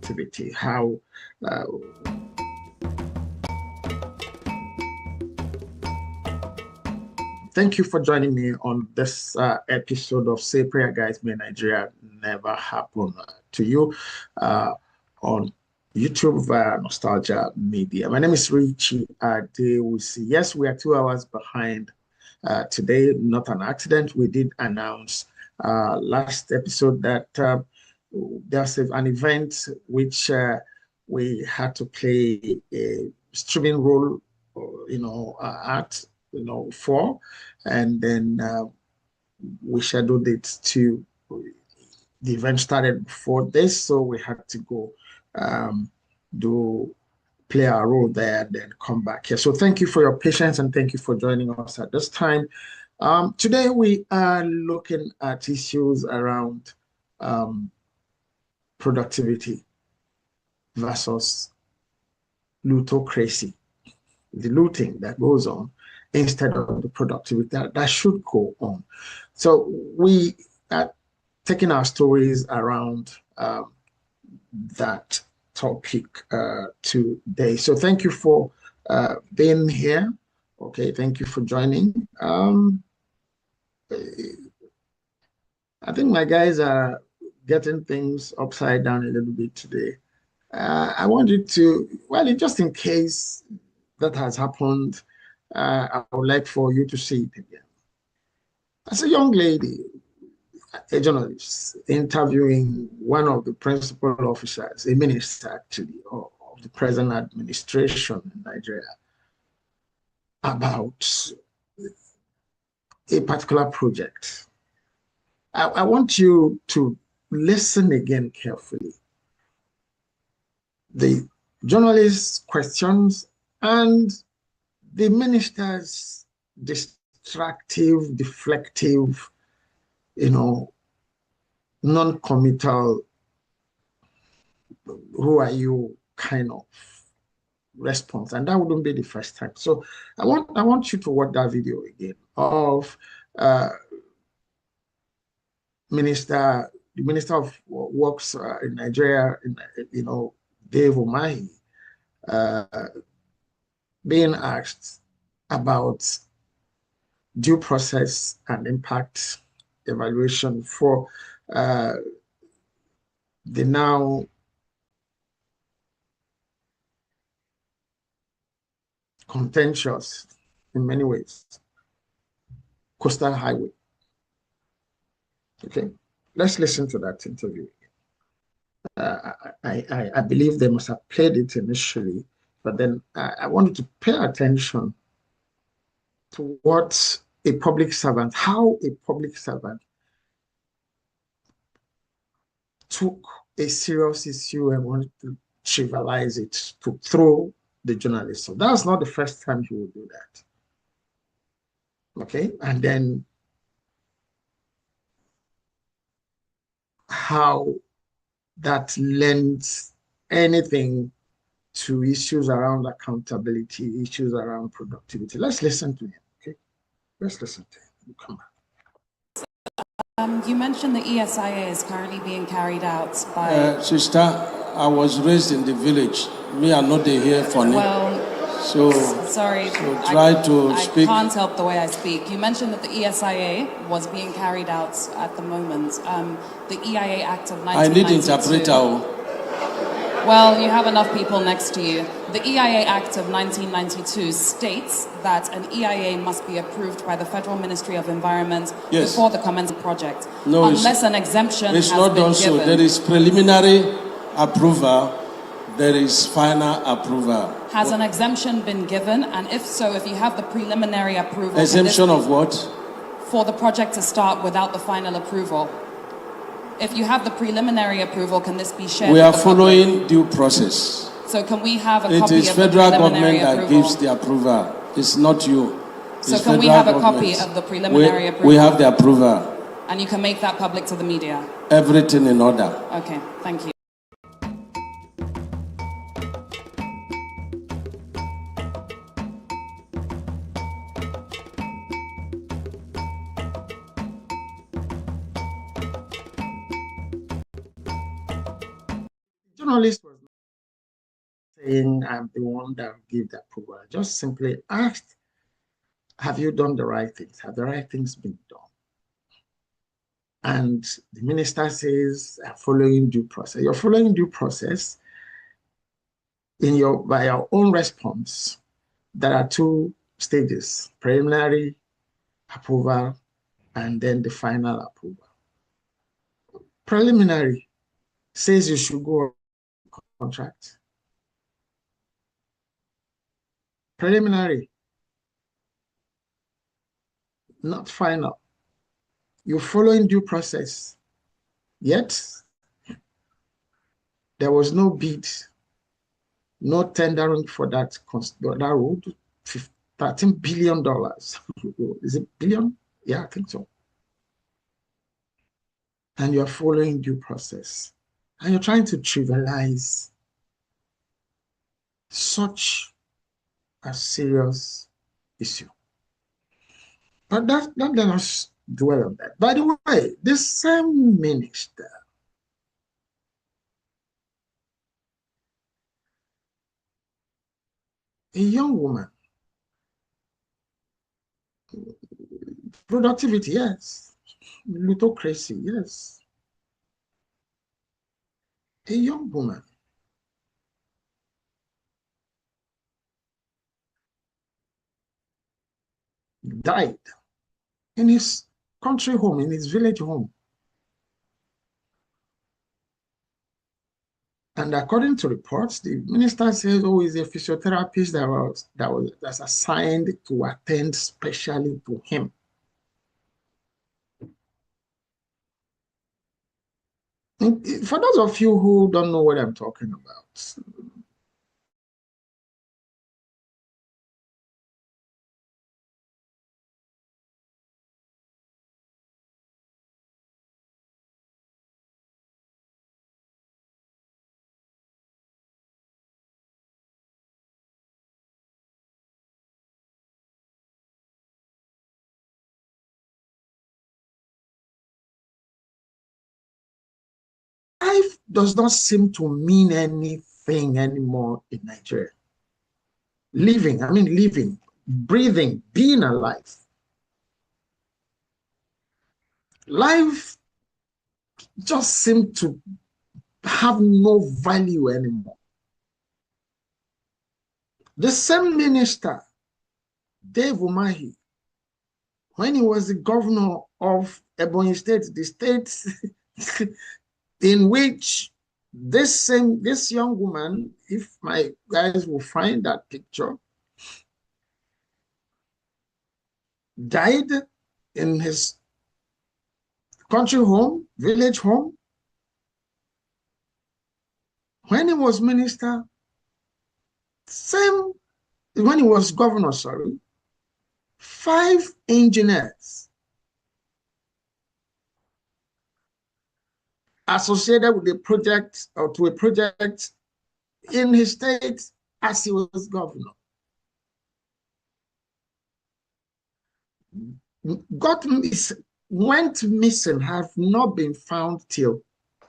productivity. How Thank you for joining me on this episode of Say Prayer Guys May Nigeria Never Happen to You on YouTube via Nostalgia Media. My name is Richie Adewusi. Yes, we are 2 hours behind today. Not an accident. We did announce last episode that there's an event which we had to play a streaming role, at for, and then we scheduled it to. The event started before this, so we had to go do play our role there, then come back here. So thank you for your patience and thank you for joining us at this time. Today we are looking at issues around productivity versus lootocracy, the looting that goes on instead of the productivity that should go on. So we are taking our stories around that topic today. So thank you for being here. Okay, thank you for joining. I think my guys are getting things upside down a little bit today. I wanted to, well, just in case that has happened, I would like for you to see it again. As a young lady, a journalist, interviewing one of the principal officers, a minister actually, of the present administration in Nigeria, about a particular project. I want you to listen again carefully. The journalist's questions and the minister's distractive, deflective, non-committal, who are you kind of response. And that wouldn't be the first time. So I want you to watch that video again of the Minister of Works in Nigeria, Dave Umahi, being asked about due process and impact evaluation for the now contentious, in many ways, coastal highway. Okay, let's listen to that interview. I believe they must have played it initially, but then I wanted to pay attention to what a public servant, how a public servant took a serious issue and wanted to trivialize it, to throw the journalist. So that's not the first time he will do that. Okay, and then how that lends anything to issues around accountability, issues around productivity. Let's listen to him. Okay, let's listen to him. We'll come back. You mentioned the ESIA is currently being carried out by... Sister, I was raised in the village. Me, I'm not here for me. Well, sorry. So try to speak. I can't help the way I speak. You mentioned that the ESIA was being carried out at the moment. The EIA Act of 1992... I need interpreter. Well, you have enough people next to you. The EIA Act of 1992 states that an EIA must be approved by the Federal Ministry of Environment before the commencement project, unless an exemption has been given. It's not done so. There is preliminary approval, there is final approval. Has an exemption been given? And if so, if you have the preliminary approval... Exemption of what? For the project to start without the final approval. If you have the preliminary approval, can this be shared? We are following due process. So can we have a copy of the preliminary approval? It is federal government that approval? gives the approval. It's not you. So can we have a copy of the preliminary approval? We have the approval. And you can make that public to the media? Everything in order. Okay, thank you. journalist was saying, I'm the one that gave the approval. I just simply asked, have you done the right things? Have the right things been done? And the minister says, I'm following due process. You're following due process by your own response. There are two stages: preliminary approval and then the final approval. Preliminary says you should go on contract. Preliminary, not final. You're following due process. Yet, there was no bid, no tendering for that road, $13 billion. Is it billion? Yeah, I think so. And you're following due process. And you're trying to trivialize such a serious issue. But let us dwell on that. By the way, this same minister a young woman, productivity, yes. Plutocracy, yes. A young woman died in his country home, in his village home. And according to reports, the minister says, oh, he's a physiotherapist that's assigned to attend specially to him. For those of you who don't know what I'm talking about, life does not seem to mean anything anymore in Nigeria. Living, breathing, being alive. Life just seems to have no value anymore. The same minister, Dave Umahi, when he was the governor of Ebonyi State, the state in which this young woman, if my guys will find that picture, died in his country home, village home. When he was minister, when he was governor, 5 engineers associated with the project or to a project in his state as he was governor went missing, have not been found till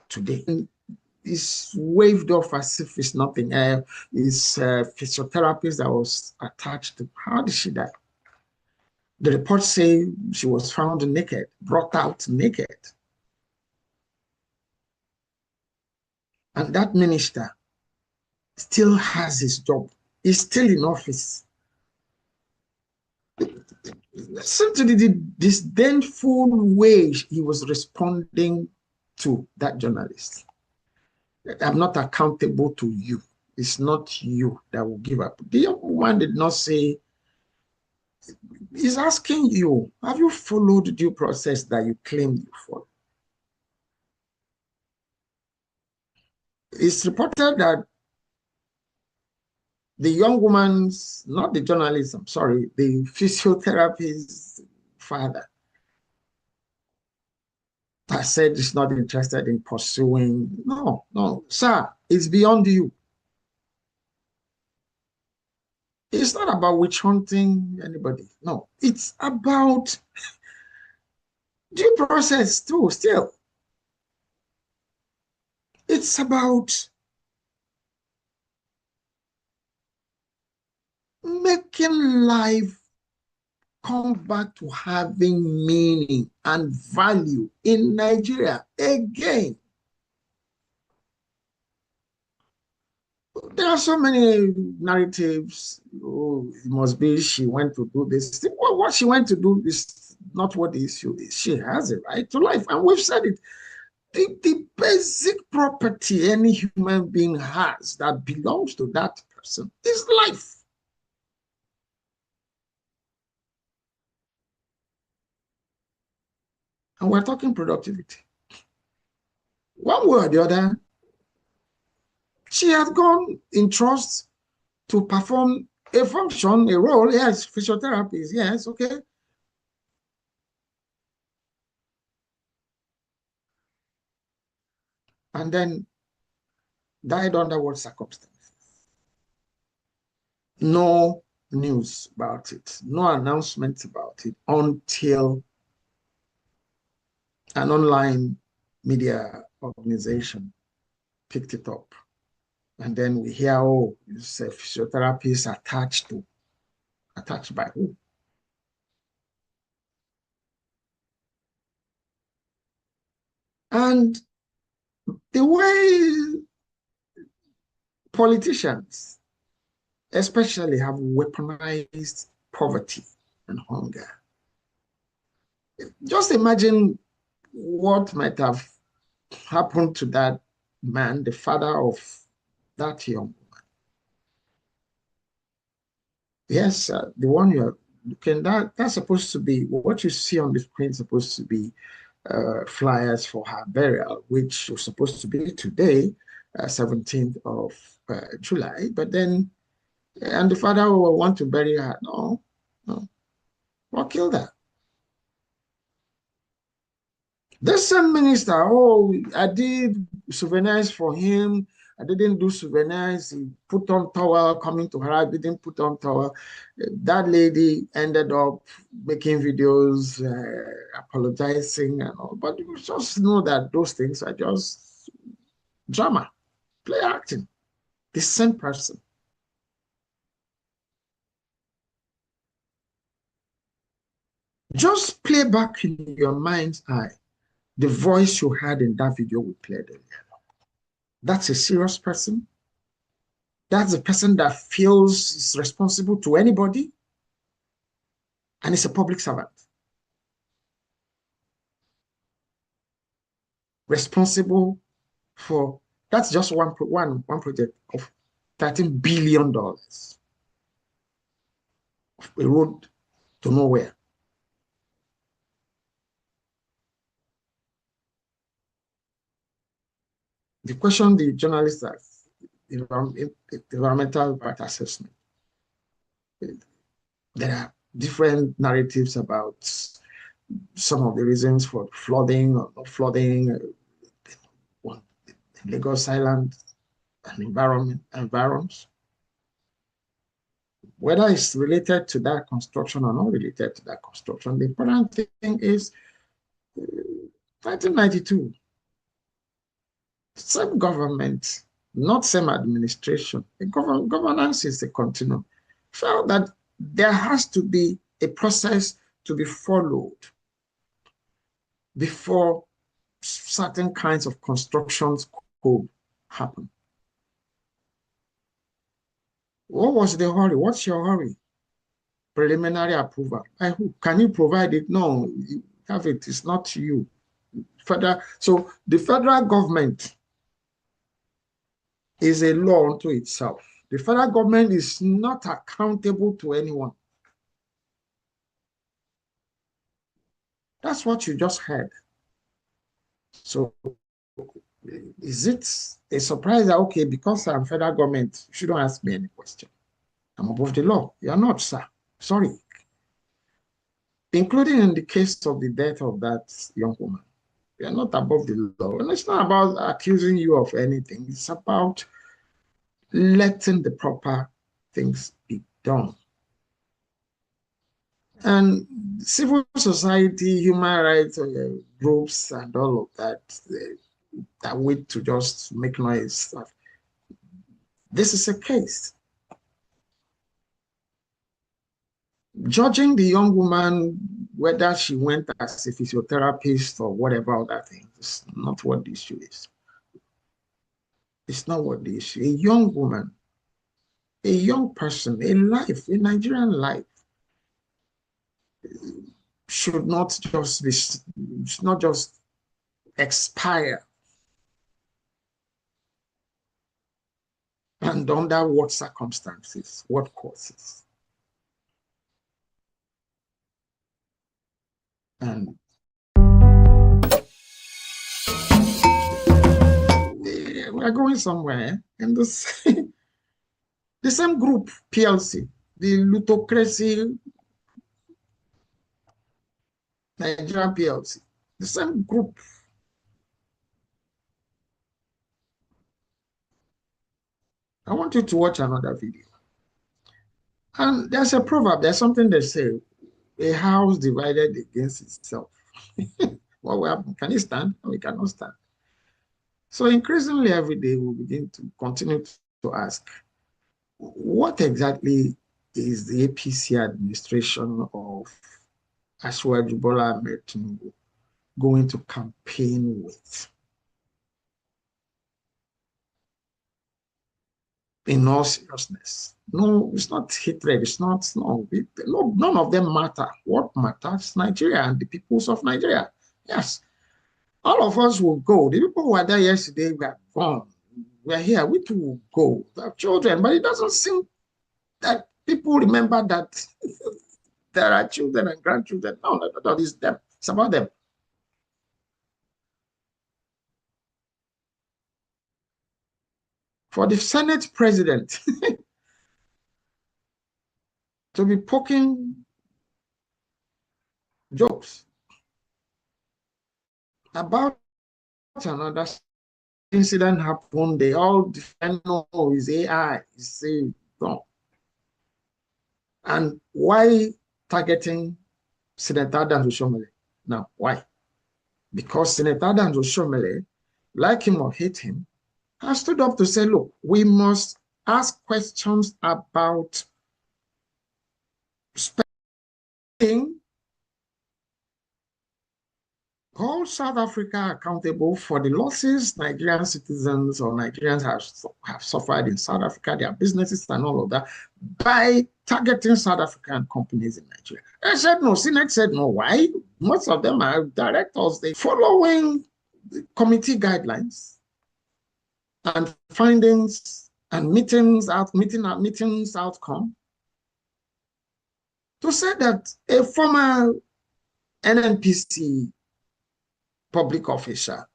today. Is waved off as if it's nothing. His physiotherapist that was attached to, how did she die? The reports say she was found naked, brought out naked. And that minister still has his job. He's still in office. Listen to the disdainful way he was responding to that journalist. I'm not accountable to you. It's not you that will give up. The young woman did not say, he's asking you, have you followed due process that you claimed you followed? It's reported that the young woman's, not the journalist, I'm sorry, the physiotherapist's father has said he's not interested in pursuing. No, sir, it's beyond you. It's not about witch hunting anybody. No, it's about due process too, still. It's about making life come back to having meaning and value in Nigeria again. There are so many narratives. Oh, it must be she went to do this. Well, what she went to do is not what the issue is. She has a right to life. And we've said it. The basic property any human being has that belongs to that person is life. And we're talking productivity. One way or the other, she has gone in trust to perform a function, a role. Yes, physiotherapist, yes, okay. And then died under what circumstances? No news about it, no announcements about it until an online media organization picked it up. And then we hear, oh, it's a physiotherapist attached by who? And the way politicians especially have weaponized poverty and hunger. Just imagine what might have happened to that man, the father of that young woman. Yes, the one you're looking at, that's supposed to be what you see on the screen, supposed to be flyers for her burial, which was supposed to be today, 17th of July. But then, and the father will want to bury her. No, no. What killed her? The same minister, oh, I did souvenirs for him. I didn't do souvenirs. He put on towel coming to her. I didn't put on towel. That lady ended up making videos, apologizing and all. But you just know that those things are just drama, play acting. The same person. Just play back in your mind's eye the voice you had in that video we played earlier. That's a serious person. That's a person that feels is responsible to anybody and is a public servant. Responsible for, that's just one project of $13 billion of a road to nowhere. The question the journalist asked, environmental impact assessment. There are different narratives about some of the reasons for flooding or not flooding, Lagos Island and environs. Whether it's related to that construction or not related to that construction, the important thing is 1992, same government, not same administration, the governance is a continuum, felt that there has to be a process to be followed before certain kinds of constructions could happen. What was the hurry? What's your hurry? Preliminary approval. By who? Can you provide it? No, you have it. It's not you. So the federal government is a law unto itself. The federal government is not accountable to anyone. That's what you just heard. So is it a surprise that, okay, because I'm federal government, you shouldn't ask me any question? I'm above the law. You're not, sir. Sorry. Including in the case of the death of that young woman. You're not above the law. And it's not about accusing you of anything. It's about letting the proper things be done. And civil society, human rights groups, and all of that, that wait to just make noise. This is a case. Judging the young woman, whether she went as a physiotherapist or whatever other thing, is not what the issue is. It's not what the issue. A young woman, a young person, a life, a Nigerian life should not just be, should not just expire. And under what circumstances, what causes. And we're going somewhere. And this, the same group, PLC, the Lutocracy Nigerian PLC, the same group. I want you to watch another video. And there's a proverb, there's something they say, a house divided against itself. What will happen? Can it stand? No, it cannot stand. So increasingly every day we begin to continue to ask, what exactly is the APC administration of Asiwaju Bola Ahmed Tinubu going to campaign with? In all seriousness, no, it's not hatred. It's not, no, none of them matter. What matters? Nigeria and the peoples of Nigeria. Yes, all of us will go. The people who were there yesterday were gone. We're here. We too will go. We have children, but it doesn't seem that people remember that there are children and grandchildren. No, it's them. It's about them. For the Senate president to be poking jokes about another incident happened, they all defend, no, it's AI, it's no. And why targeting Senator Adams Oshomole? Now, why? Because Senator Adams Oshomole, like him or hate him, has stood up to say, look, we must ask questions about spending, hold South Africa accountable for the losses Nigerian citizens or Nigerians have suffered in South Africa, their businesses and all of that, by targeting South African companies in Nigeria. I said no. Senate said no. Why? Most of them are directors. They following the committee guidelines and findings and meetings outcome to say that a former NNPC public officer,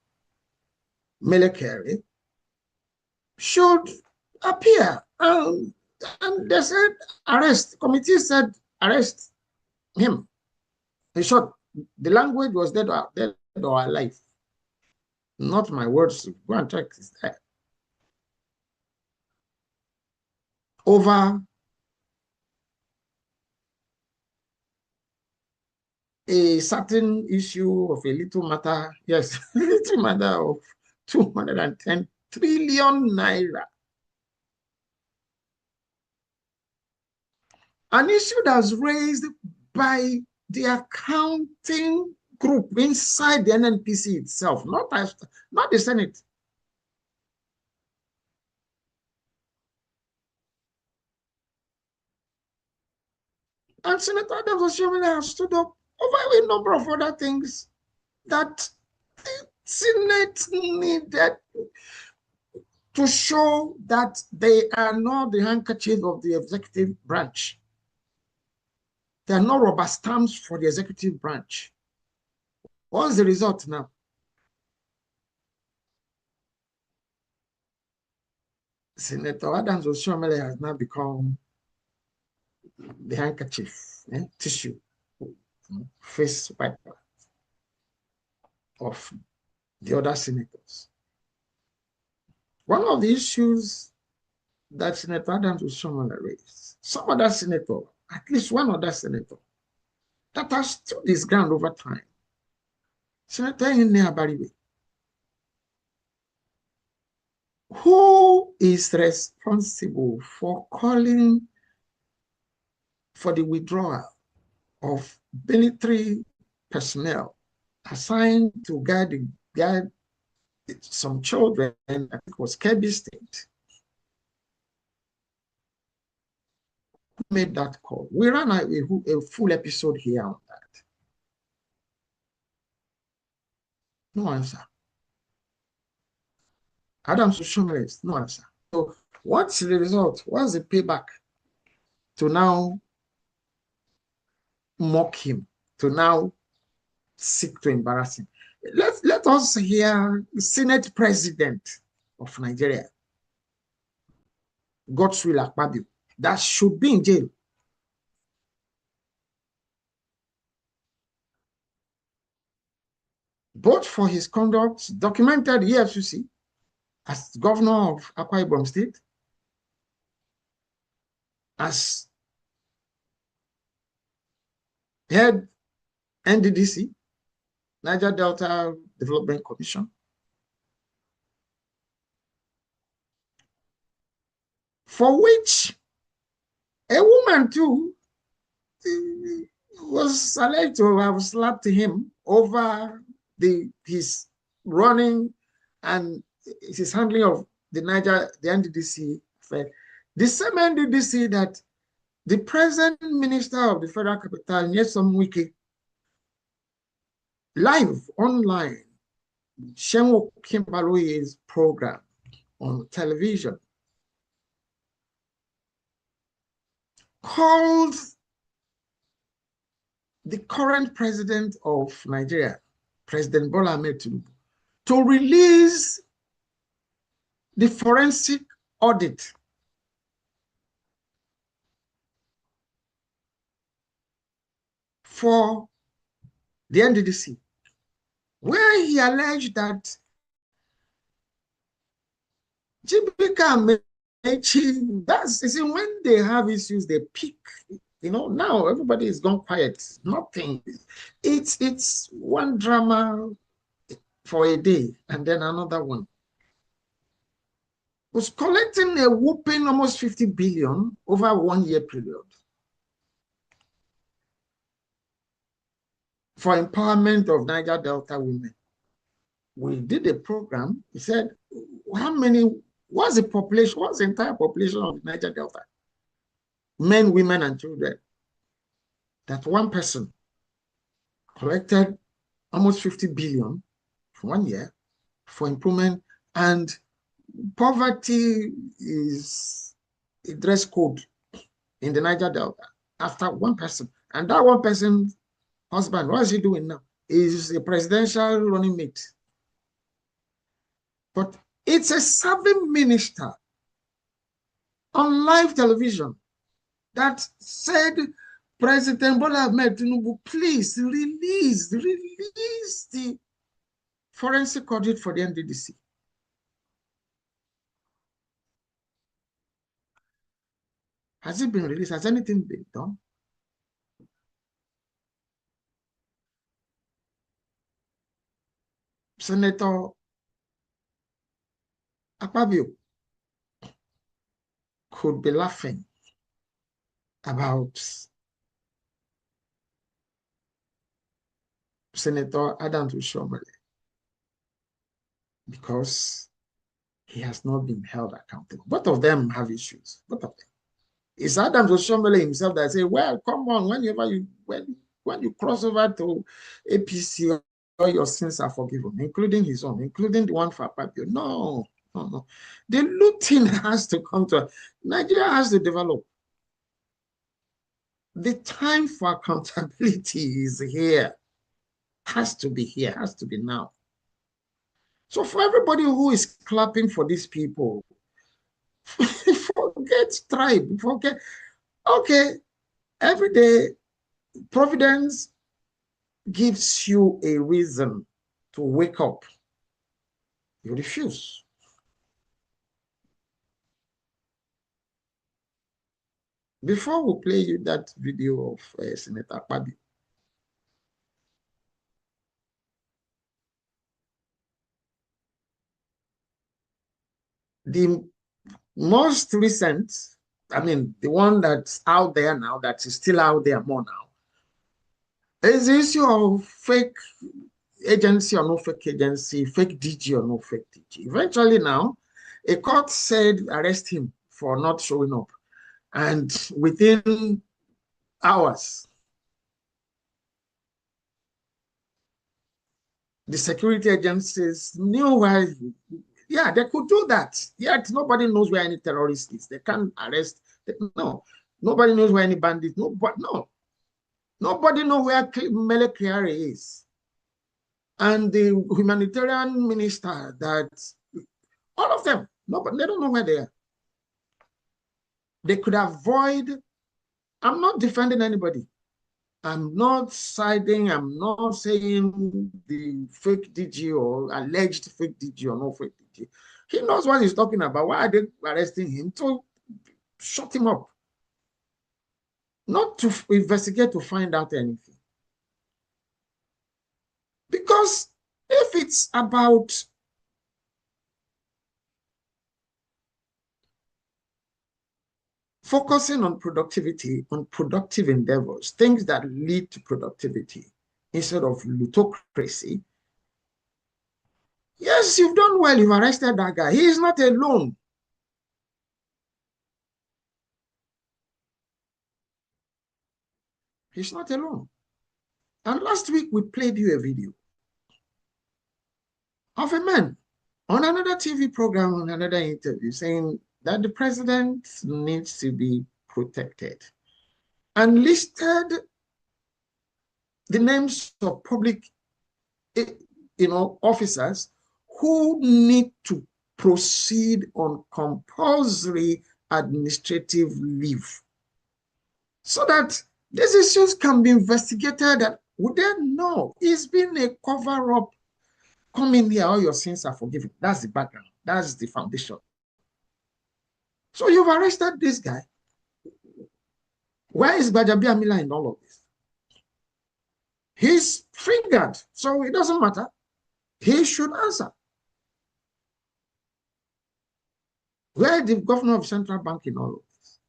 Melekere, should appear. And they said arrest. The committee said arrest him. In short, the language was dead or alive. Not my words. Go and check this. Over a certain issue of a little matter, yes, a little matter of 210 trillion naira. An issue that's raised by the accounting group inside the NNPC itself, not the Senate. And Senator Adams Oshomole has stood up over a number of other things that the Senate needed to show that they are not the handkerchief of the executive branch. They are not rubber stamps for the executive branch. What's the result now? Senator Adams Oshomole has now become the handkerchief, tissue, face wiper of the other senators. One of the issues that Senator Adams Oshomole raised, some other senator, at least one other senator, that has stood his ground over time, Senator Ine Abaribe, who is responsible for calling for the withdrawal of military personnel assigned to guide some children, I think it was Kebbi State, who made that call. We ran a full episode here on that. No answer. Adams Oshomole, no answer. So what's the result? What's the payback to now mock him, to now seek to embarrass him? Let us hear the Senate President of Nigeria, Godswill Akpabio, that should be in jail. Both for his conduct documented EFCC as governor of Akwa Ibom State, as head NDDC, Niger Delta Development Commission, for which a woman too was alleged to have slapped him over his running and his handling of the NDDC affair. The same NDDC that the present minister of the Federal Capital, Nyesom Wike, live online, Shenwo Kimbaloye's program on television, called the current president of Nigeria, President Bola Ahmed Tinubu, to release the forensic audit for the NDDC, where he alleged that Jibika Mechi, that's, you see, when they have issues, they peak. You know, now everybody is gone quiet. Nothing. It's one drama for a day and then another one. Was collecting a whooping almost 50 billion over a 1 year period for empowerment of Niger Delta women. We did a program. He said, what's the population, what's the entire population of Niger Delta? Men, women, and children. That one person collected almost 50 billion for 1 year for improvement, and poverty is a dress code in the Niger Delta after one person. And that one person's husband, what is he doing now? He's a presidential running mate. But it's a serving minister on live television that said, President Bola Ahmed Tinubu, please release the forensic audit for the NDDC. Has it been released? Has anything been done? Senator Akpabio could be laughing about Senator Adams Oshomole because he has not been held accountable. Both of them have issues. Both of them. It's Adams Oshomole himself that say, well, come on, when you cross over to APC, all your sins are forgiven, including his own, including the one for Akpabio. No. The looting has to come to Nigeria has to develop. The time for accountability is here. Has to be here, has to be now. So for everybody who is clapping for these people, forget tribe, forget, okay, every day Providence gives you a reason to wake up. You refuse. Before we play you that video of Senator Akpabio, the most recent I mean, the one that's out there now, that is still out there more now, is the issue of fake agency or no fake agency, fake DG or no fake DG. Eventually now, a court said arrest him for not showing up. And within hours, the security agencies knew where, yeah, they could do that. Yet nobody knows where any terrorist is. They can't arrest. No, nobody knows where any bandit. Nobody knows where Mele Kyari is. And the humanitarian minister, that all of them, nobody, they don't know where they are. They could avoid. I'm not defending anybody. I'm not siding, I'm not saying the fake DG or alleged fake DG or no fake DG. He knows what he's talking about. Why are they arresting him? To shut him up. Not to investigate to find out anything. Because if it's about focusing on productivity, on productive endeavors, things that lead to productivity instead of plutocracy, yes, you've done well. You've arrested that guy. He is not alone. He's not alone. And last week, we played you a video of a man on another TV program, on another interview, saying that the president needs to be protected, and listed the names of public, officers who need to proceed on compulsory administrative leave, so that these issues can be investigated. And would they know it's been a cover-up? Come in here, all your sins are forgiven. That's the background. That's the foundation. So you've arrested this guy. Where is Gbajabiamila in all of this? He's fingered, so it doesn't matter. He should answer. Where is the governor of central bank in all of this?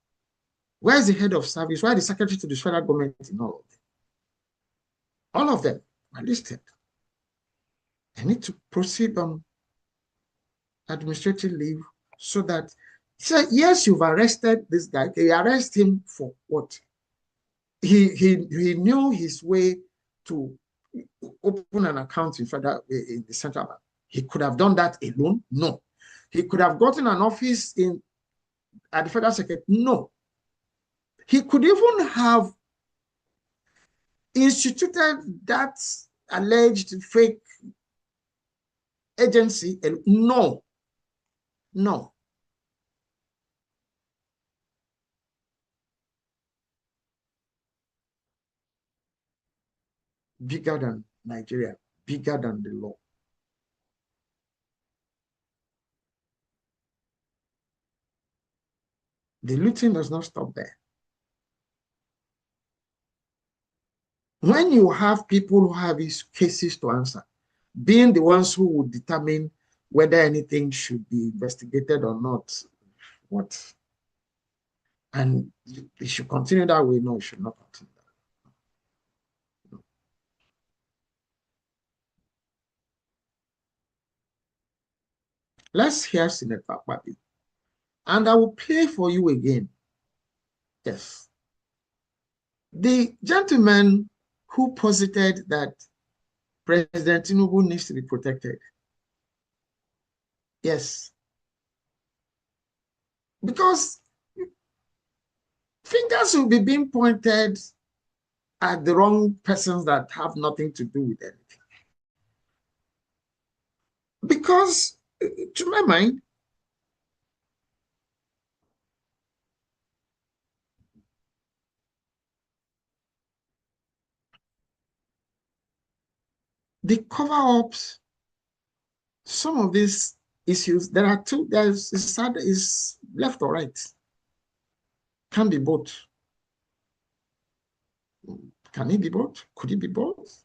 Where is the head of service? Where is the secretary to the federal government in all of this? All of them are listed. I need to proceed on administrative leave, so that, so yes, you've arrested this guy. They arrest him for what? He knew his way to open an account in the central bank. He could have done that alone? No. He could have gotten an office at the federal secretary? No. He could even have instituted that alleged fake agency? No. No. Bigger than Nigeria, bigger than the law. The looting does not stop there. When you have people who have these cases to answer, being the ones who would determine whether anything should be investigated or not, what? And it should continue that way? No, it should not continue that way. No. Let's hear Senator Papi. And I will play for you again. Yes. The gentleman who posited that President Tinubu needs to be protected. Yes. Because fingers will be being pointed at the wrong persons that have nothing to do with anything. Because, to my mind, the cover-ups, some of these issues, there are two, is left or right. Can be both. Can it be both? Could it be both?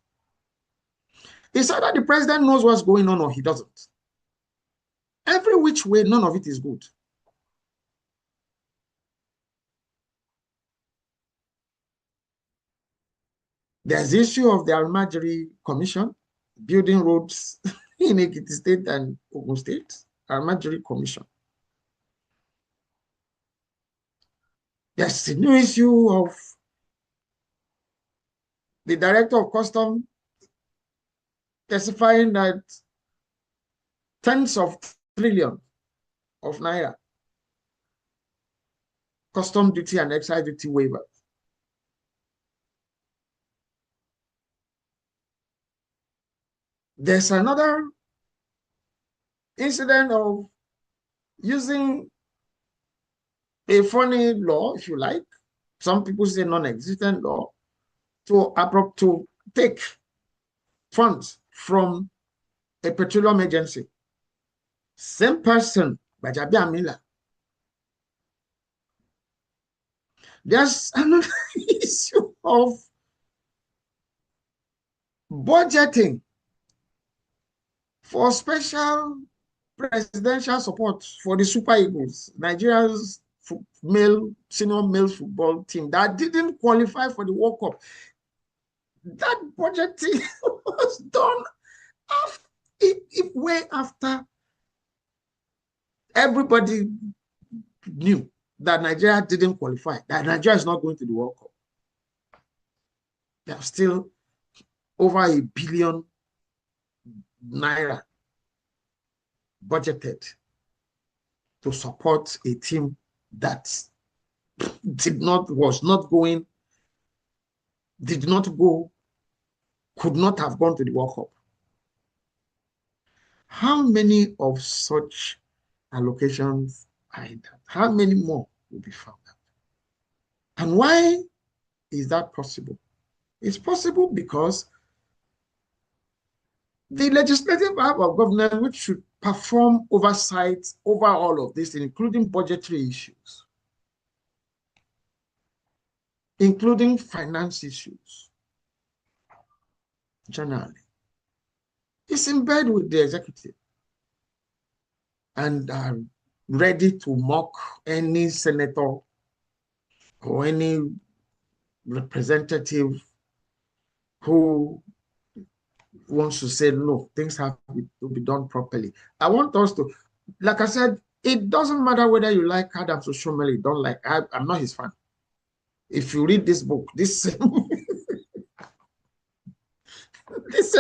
It's either the president knows what's going on or he doesn't. Every which way, none of it is good. There's the issue of the Almajiri Commission, building roads in Ekiti State and Ogun State, Almajiri Commission. There's the new issue of the Director of Customs testifying that tens of trillions of naira custom duty and excise duty waivers. There's another incident of using a funny law, if you like, some people say non-existent law, to take funds from a petroleum agency. Same person, Bajabi Amila. There's another issue of budgeting for special presidential support for the Super Eagles, Nigeria's senior male football team that didn't qualify for the World Cup. That budgeting was done way after everybody knew that Nigeria didn't qualify, that Nigeria is not going to the World Cup. There's still over $1 billion naira budgeted to support a team that was not going, did not go, could not have gone to the World Cup. How many of such allocations are in that? How many more will be found out? And why is that possible? It's possible because the legislative arm of government, which should perform oversight over all of this, including budgetary issues, including finance issues, generally, is in bed with the executive and are ready to mock any senator or any representative who wants to say, no, things have to be done properly. I want us to, like I said, it doesn't matter whether you like Adams or Shomeli, don't like, I'm not his fan. If you read this book, this same book, this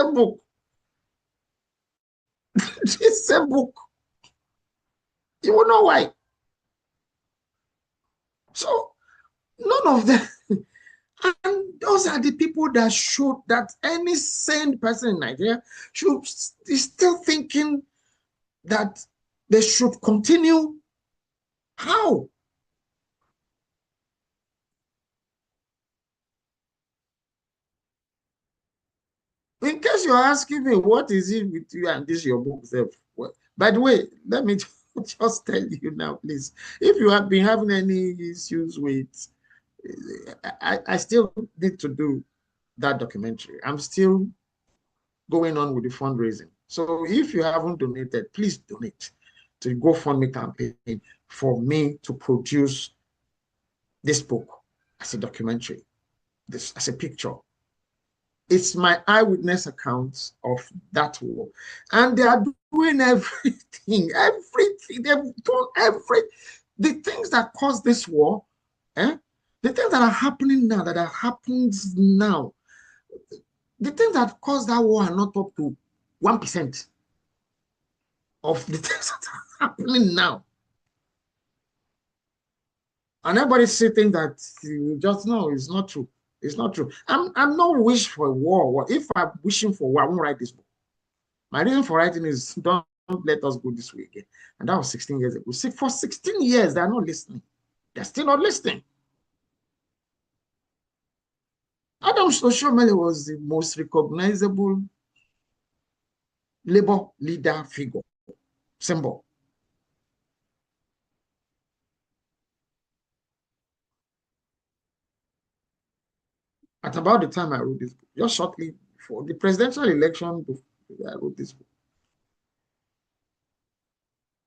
same book, you will know why. So none of them, and those are the people that showed that any sane person in Nigeria is still thinking that they should continue. How? In case you're asking me, what is it with you and this your book? Well, by the way, let me just tell you now, please. If you have been having any issues with, I still need to do that documentary. I'm still going on with the fundraising. So if you haven't donated, please donate to the GoFundMe campaign for me to produce this book as a documentary, this as a picture. It's my eyewitness accounts of that war. And they are doing everything. They've done everything. The things that caused this war, the things that are happening now, that happened now, the things that caused that war are not up to 1% of the things that are happening now. And everybody's saying that you just know it's not true. It's not true. I'm not wishing for a war. If I'm wishing for war, I won't write this book. My reason for writing is don't let us go this way again. And that was 16 years ago. See, for 16 years, they're not listening. They're still not listening. Adams Oshiomhole was the most recognizable labor leader figure, symbol. At about the time I wrote this book, just shortly before the presidential election, I wrote this book.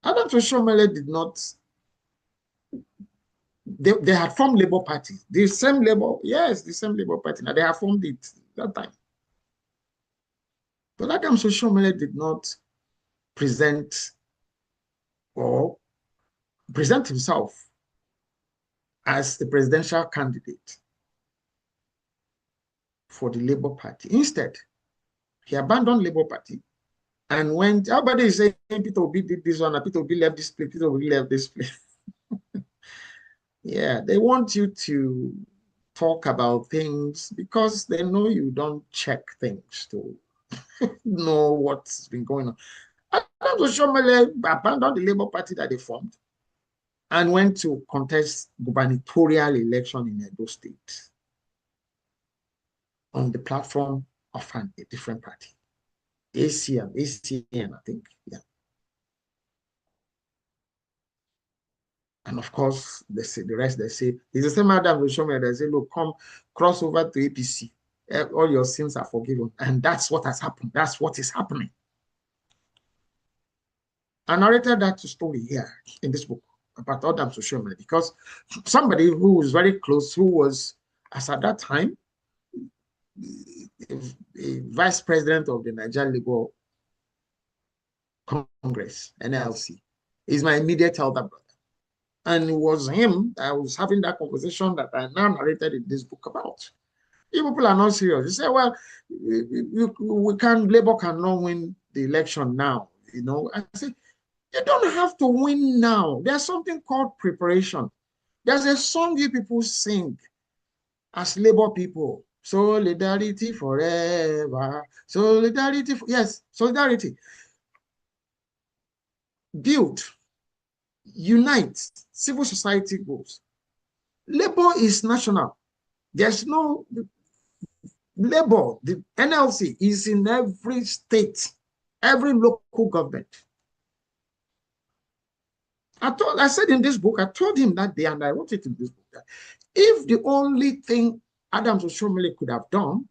Adams Oshiomhole did not, they had formed Labour Party, the same Labour, yes, the same Labour Party. Now they have formed it that time. But Adams Oshiomhole did not present himself as the presidential candidate for the Labour Party. Instead, he abandoned Labour Party and went, everybody is saying Peter Obi did this one, Peter Obi left this place, Peter Obi left this place. Yeah, they want you to talk about things because they know you don't check things to know what's been going on. Adams Oshiomhole abandoned the Labour Party that they formed and went to contest gubernatorial election in Edo State on the platform of a different party. ACN, I think, yeah. And of course, they say the rest. They say it's the same Adam will show me. They say, look, come cross over to APC. All your sins are forgiven, and that's what has happened. That's what is happening. I narrated that story here in this book about Adam Oshiomhole because somebody who was very close, who was, as at that time, a vice president of the Nigerian Labour Congress, NLC, is my immediate elder brother. And it was him I was having that conversation that I now narrated in this book about. If people are not serious, they say, well, Labour cannot win the election now. You know, I say, you don't have to win now. There's something called preparation. There's a song you people sing as Labour people. Solidarity forever. Solidarity, yes, solidarity. Build, unite, civil society goals. Labour is national. There's no Labour, the NLC is in every state, every local government. I said in this book, I told him that day, and I wrote it in this book, that if the only thing Adams Oshiomhole could have done,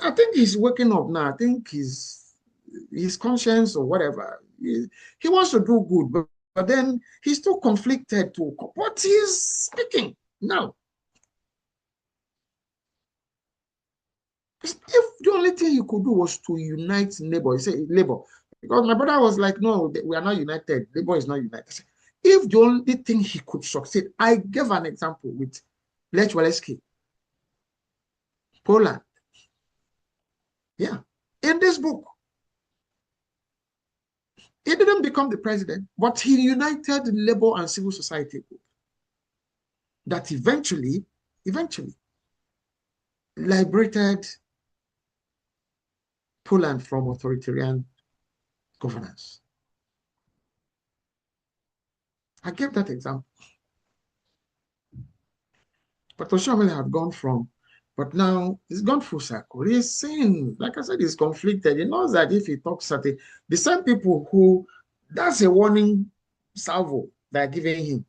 I think he's waking up now. I think his conscience or whatever, he wants to do good, but then he's too conflicted to what he's speaking now. If the only thing he could do was to unite Labour, he said Labour, because my brother was like, no, we are not united. Labour is not united. If the only thing he could succeed, I gave an example with Lech Walesa, Poland. Yeah, in this book, he didn't become the president, but he united Labour and civil society group that eventually liberated Poland from authoritarian governance. I gave that example. But Oshiomhole had gone from, but now he's gone full circle. He's saying, like I said, he's conflicted. He knows that if he talks at it, the same people who, that's a warning salvo they're giving him.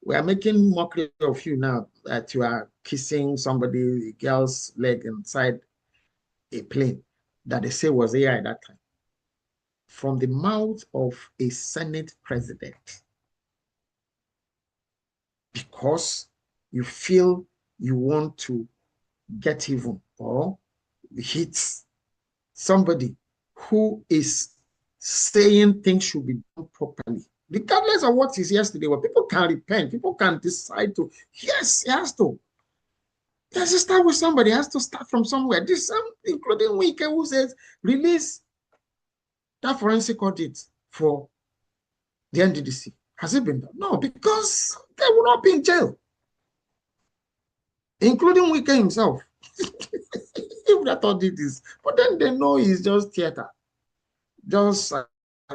We are making mockery of you now that you are kissing somebody, a girl's leg inside a plane that they say was AI at that time. From the mouth of a Senate president. Because you feel you want to get even or hit somebody who is saying things should be done properly. Regardless of what is yesterday, where people can repent, people can decide to, yes, he has to. He has to start with somebody, he has to start from somewhere. This, including Wike, who says, release that forensic audit for the NDDC. Has it been done? No, because they will not be in jail, including Wike himself. If that audit is, but then they know it's just theater. Just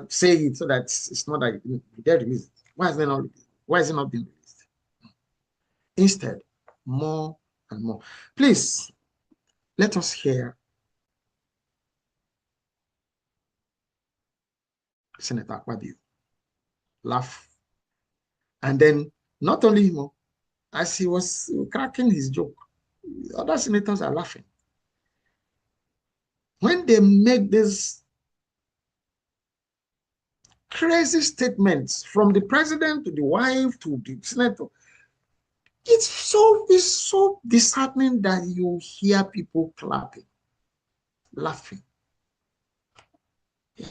say it so that it's not like they're released. Why is it not released? Why is it not being released? Instead, more and more. Please, let us hear Senator Akpabio laugh. And then not only him, as he was cracking his joke, other senators are laughing. When they make this crazy statements from the president to the wife to the senator, It's so disheartening that you hear people clapping, laughing. Yeah.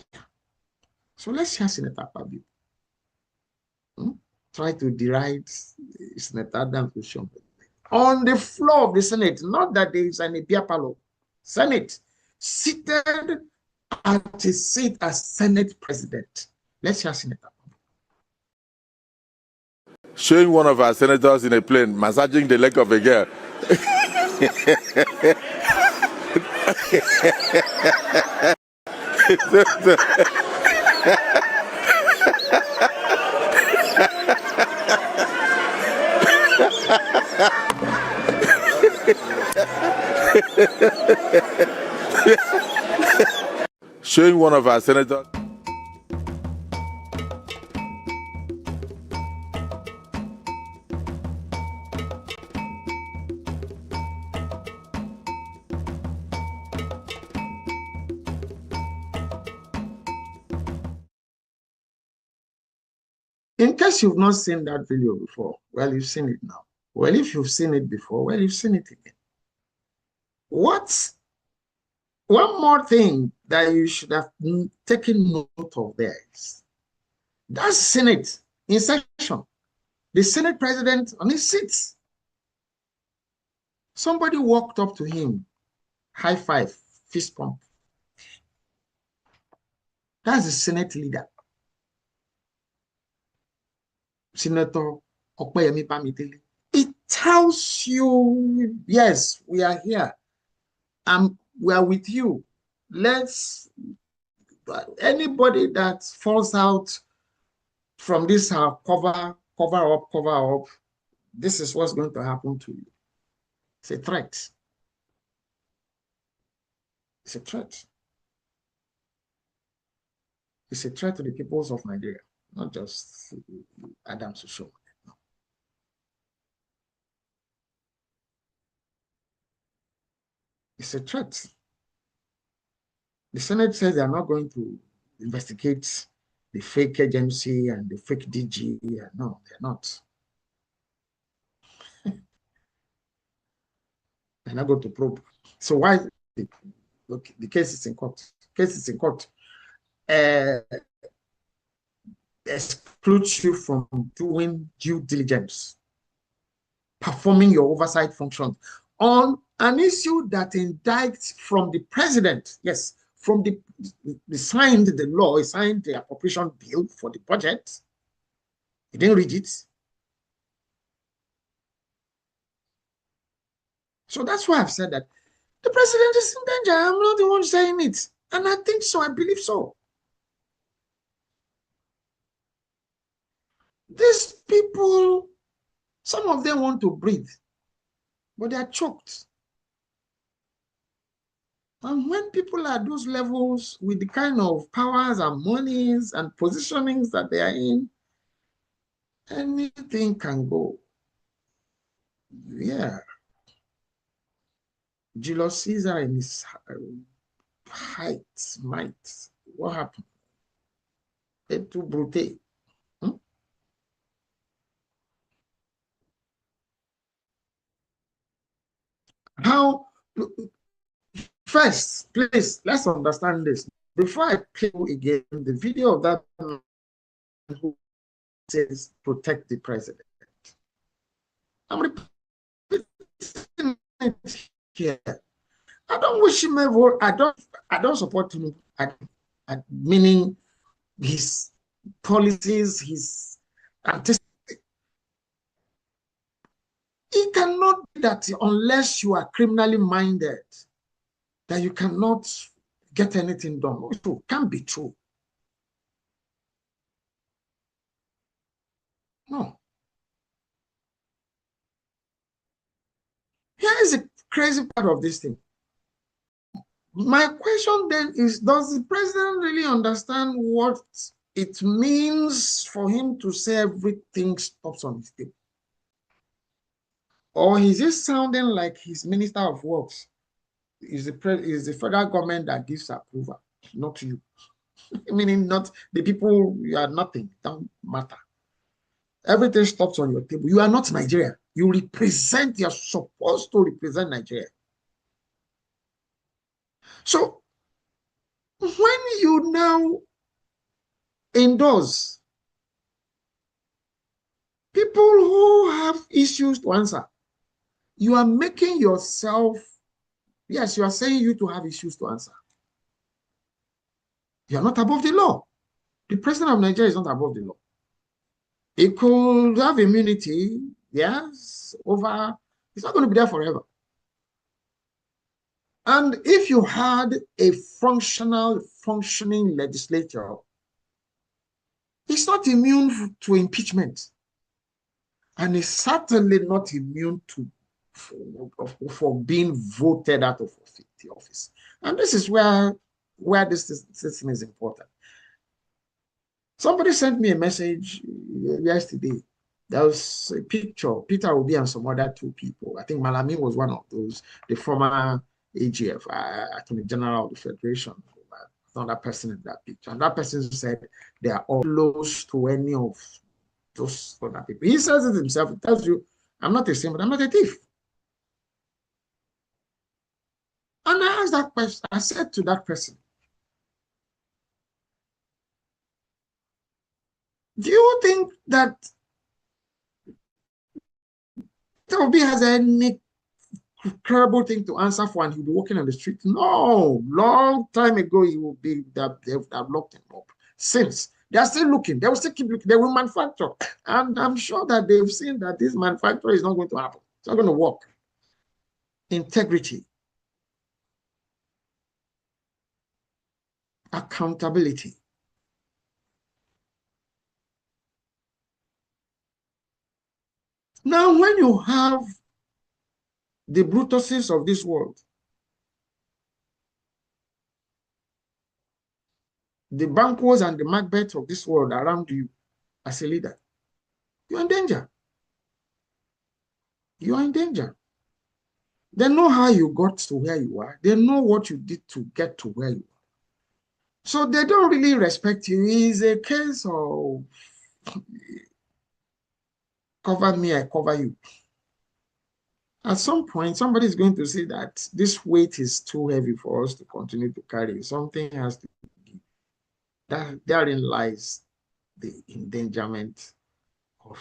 So let's hear Senator Pabio try to deride Senator Adams on the floor of the Senate. Not that there is an beer parlor. Senate, seated at his seat as Senate President. Let's hear Senator. Showing one of our senators in a plane massaging the leg of a girl. Showing one of our senators. In case you've not seen that video before, well, you've seen it now. Well, if you've seen it before, well, you've seen it again. What's one more thing that you should have taken note of there is that Senate in session, the Senate President on his seat. Somebody walked up to him, high five, fist pump. That's the Senate leader. Senator Okpeyemi Bamidele. It tells you, yes, we are here. We are with you. Anybody that falls out from this cover up, this is what's going to happen to you. It's a threat. It's a threat. It's a threat to the peoples of Nigeria, not just Adams Osho. No. It's a threat. The Senate says they are not going to investigate the fake agency and the fake DG. No, they're not. They're not going to probe. So why? Look, the case is in court. Case is in court. Excludes you from doing due diligence, performing your oversight function on an issue that indicts from the president. Yes, from the signed the law, he signed the appropriation bill for the budget. He didn't read it. So that's why I've said that the president is in danger. I'm not the one saying it. And I think so. I believe so. These people, some of them want to breathe, but they are choked. And when people are at those levels with the kind of powers and monies and positionings that they are in, anything can go. Yeah. Julius Caesar in his height, might, what happened? Et tu brute. How, first, please, let's understand this. Before I play again the video of that man who says protect the president, I'm repeating it here. I don't wish him a vote. I don't support him. Meaning his policies, his anticipated. It cannot be that unless you are criminally minded, that you cannot get anything done. It can't be true. No. Here is the crazy part of this thing. My question then is, does the president really understand what it means for him to say everything stops on his table? Or is it sounding like his Minister of Works is the federal government that gives approval, not you? Meaning not the people, you are nothing, don't matter. Everything stops on your table. You are not Nigeria. You represent, you're supposed to represent Nigeria. So when you now endorse people who have issues to answer, you are making yourself, yes, you are saying you to have issues to answer. You are not above the law. The president of Nigeria is not above the law. He could have immunity, yes, over, it's not going to be there forever. And if you had a functioning legislature, it's not immune to impeachment. And it's certainly not immune to for being voted out of the office. And this is where this system is important. Somebody sent me a message yesterday. There was a picture, Peter Obi and some other two people. I think Malami was one of those, the former AGF, Attorney General of the Federation, another person in that picture. And that person said they are all close to any of those other people. He says it himself. He tells you, I'm not a saint, but I'm not a thief. And I asked that question, I said to that person, do you think that Obi has any terrible thing to answer for and he'll be walking on the street? No, long time ago he will be that they have locked him up. Since they are still looking, they will still keep looking, they will manufacture. And I'm sure that they've seen that this manufacture is not going to happen. It's not going to work. Integrity, accountability. Now, when you have the Brutuses of this world, the Bankos and the Macbeths of this world around you as a leader, you're in danger. You are in danger. They know how you got to where you are. They know what you did to get to where you are. So they don't really respect you. It's a case of cover me, I cover you. At some point, somebody is going to say that this weight is too heavy for us to continue to carry. Something has to be. Therein lies the endangerment of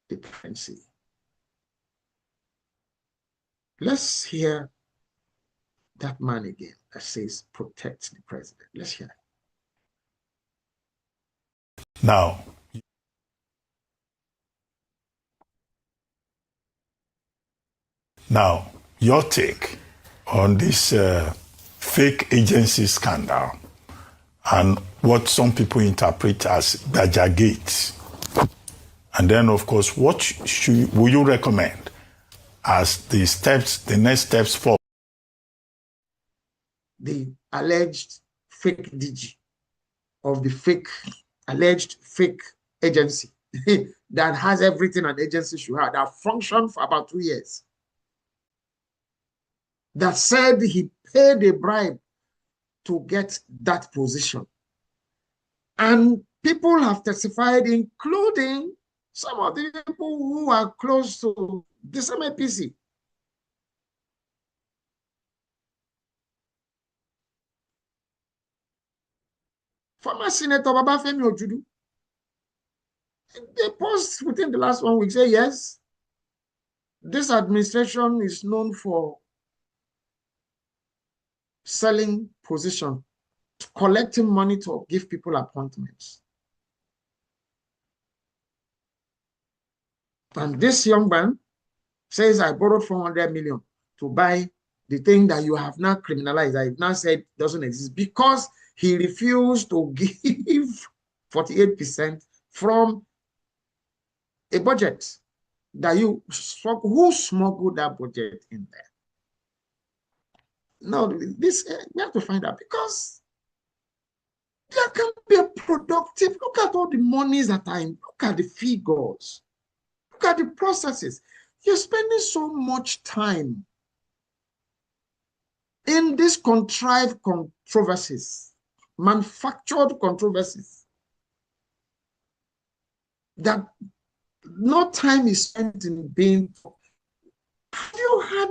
the presidency. Let's hear that man again that says, protect the president. Let's hear it. Now, your take on this fake agency scandal and what some people interpret as Gajagate. And then, of course, what will you recommend as the next steps forward? The alleged fake DG of the alleged fake agency that has everything an agency should have, that functioned for about 2 years, that said he paid a bribe to get that position. And people have testified, including some of the people who are close to the same APC. Former Senator Babafemi Ojudu, they post within the last 1 week, say, yes, this administration is known for selling position, collecting money to give people appointments. And this young man says, I borrowed 400 million to buy the thing that you have now criminalized. I've now said doesn't exist because he refused to give 48% from a budget that who smuggled that budget in there? No, this we have to find out, because there can be a productive. Look at all the monies that are in. Look at the figures. Look at the processes. You're spending so much time in these contrived controversies, manufactured controversies. that no time is spent in being. Have you had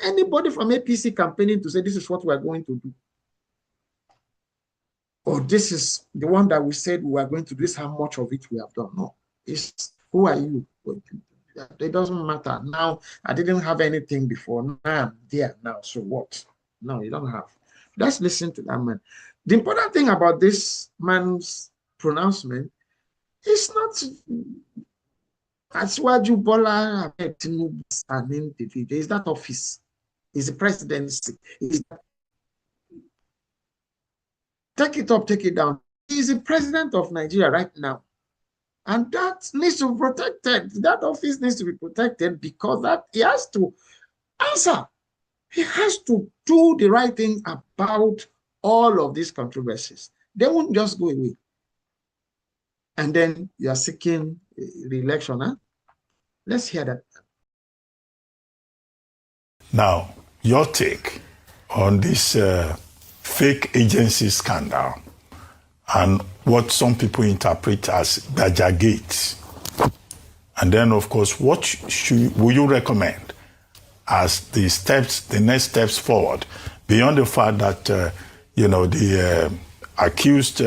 anybody from APC campaigning to say this is what we are going to do? Or this is the one that we said we are going to do, this how much of it we have done. No, it's who are you? It doesn't matter. Now, I didn't have anything before. Now I'm there now. So what? No, you don't have. Let's listen to that man. The important thing about this man's pronouncement is not Asiwaju Bola Ahmed Tinubu's an individual. Is that office? Is the presidency? Take it up, take it down. He's the president of Nigeria right now. And that needs to be protected. That office needs to be protected because that he has to answer. He has to do the right thing about all of these controversies. They won't just go away. And then you are seeking re-election, huh? Let's hear that. Now, your take on this fake agency scandal and what some people interpret as Gajagate. And then, of course, what will you recommend as the next steps forward, beyond the fact that, the accused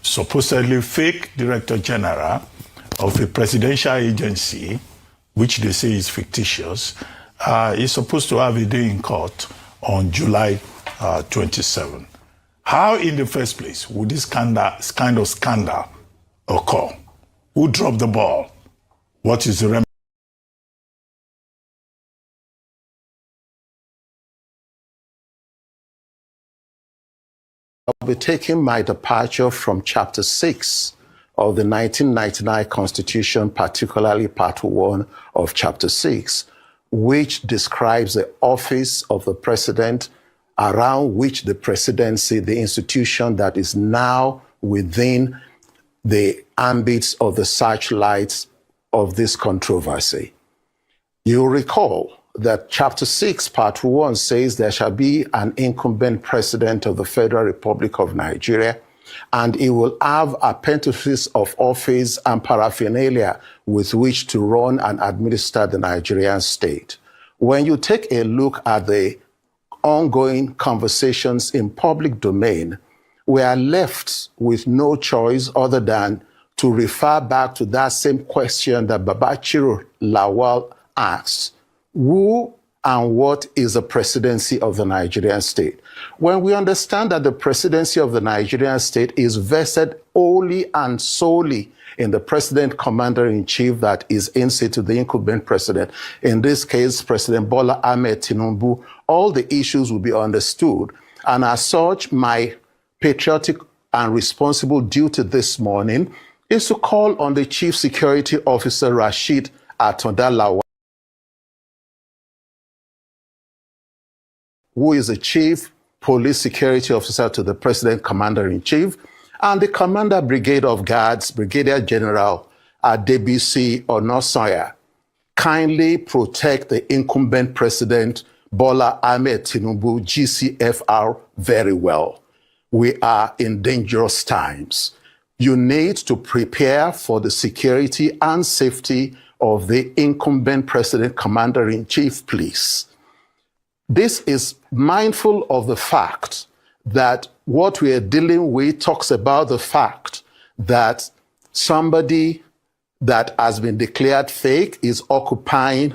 supposedly fake director general of a presidential agency, which they say is fictitious, is supposed to have a day in court on July 27. How, in the first place, would this kind of scandal occur? Who dropped the ball? What is the remedy? I'll be taking my departure from Chapter 6 of the 1999 Constitution, particularly Part 1 of Chapter 6, which describes the office of the president, around which the presidency, the institution that is now within the ambits of the searchlights of this controversy. You'll recall that Chapter 6, Part 1 says there shall be an incumbent president of the Federal Republic of Nigeria, and he will have appendices of office and paraphernalia with which to run and administer the Nigerian state. When you take a look at the ongoing conversations in public domain, we are left with no choice other than to refer back to that same question that Babachiro Lawal asks: who and what is the presidency of the Nigerian state? When we understand that the presidency of the Nigerian state is vested wholly and solely in the president commander-in-chief that is in situ, the incumbent president, in this case, President Bola Ahmed Tinubu, all the issues will be understood. And as such, my patriotic and responsible duty this morning is to call on the Chief Security Officer, Rashid Atonda Lawal, who is the Chief Police Security Officer to the President Commander-in-Chief, and the Commander Brigade of Guards, Brigadier General Adebisi Onosanya, kindly protect the incumbent President Bola Ahmed Tinubu, GCFR, very well. We are in dangerous times. You need to prepare for the security and safety of the incumbent President Commander-in-Chief, please. This is mindful of the fact that what we are dealing with talks about the fact that somebody that has been declared fake is occupying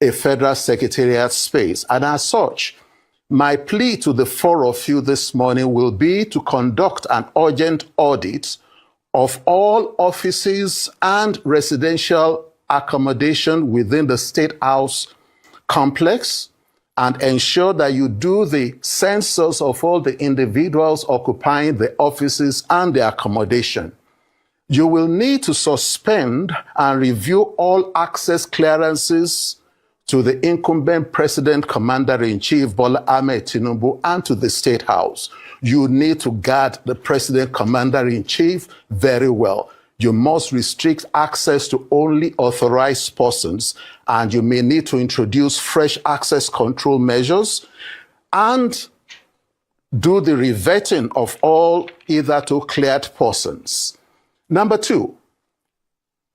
a federal secretariat space. And as such, my plea to the four of you this morning will be to conduct an urgent audit of all offices and residential accommodation within the State House complex, and ensure that you do the census of all the individuals occupying the offices and the accommodation. You will need to suspend and review all access clearances to the incumbent President Commander-in-Chief Bola Ahmed Tinubu and to the State House. You need to guard the President Commander-in-Chief very well. You must restrict access to only authorized persons, and you may need to introduce fresh access control measures and do the revetting of all hitherto cleared persons. Number two,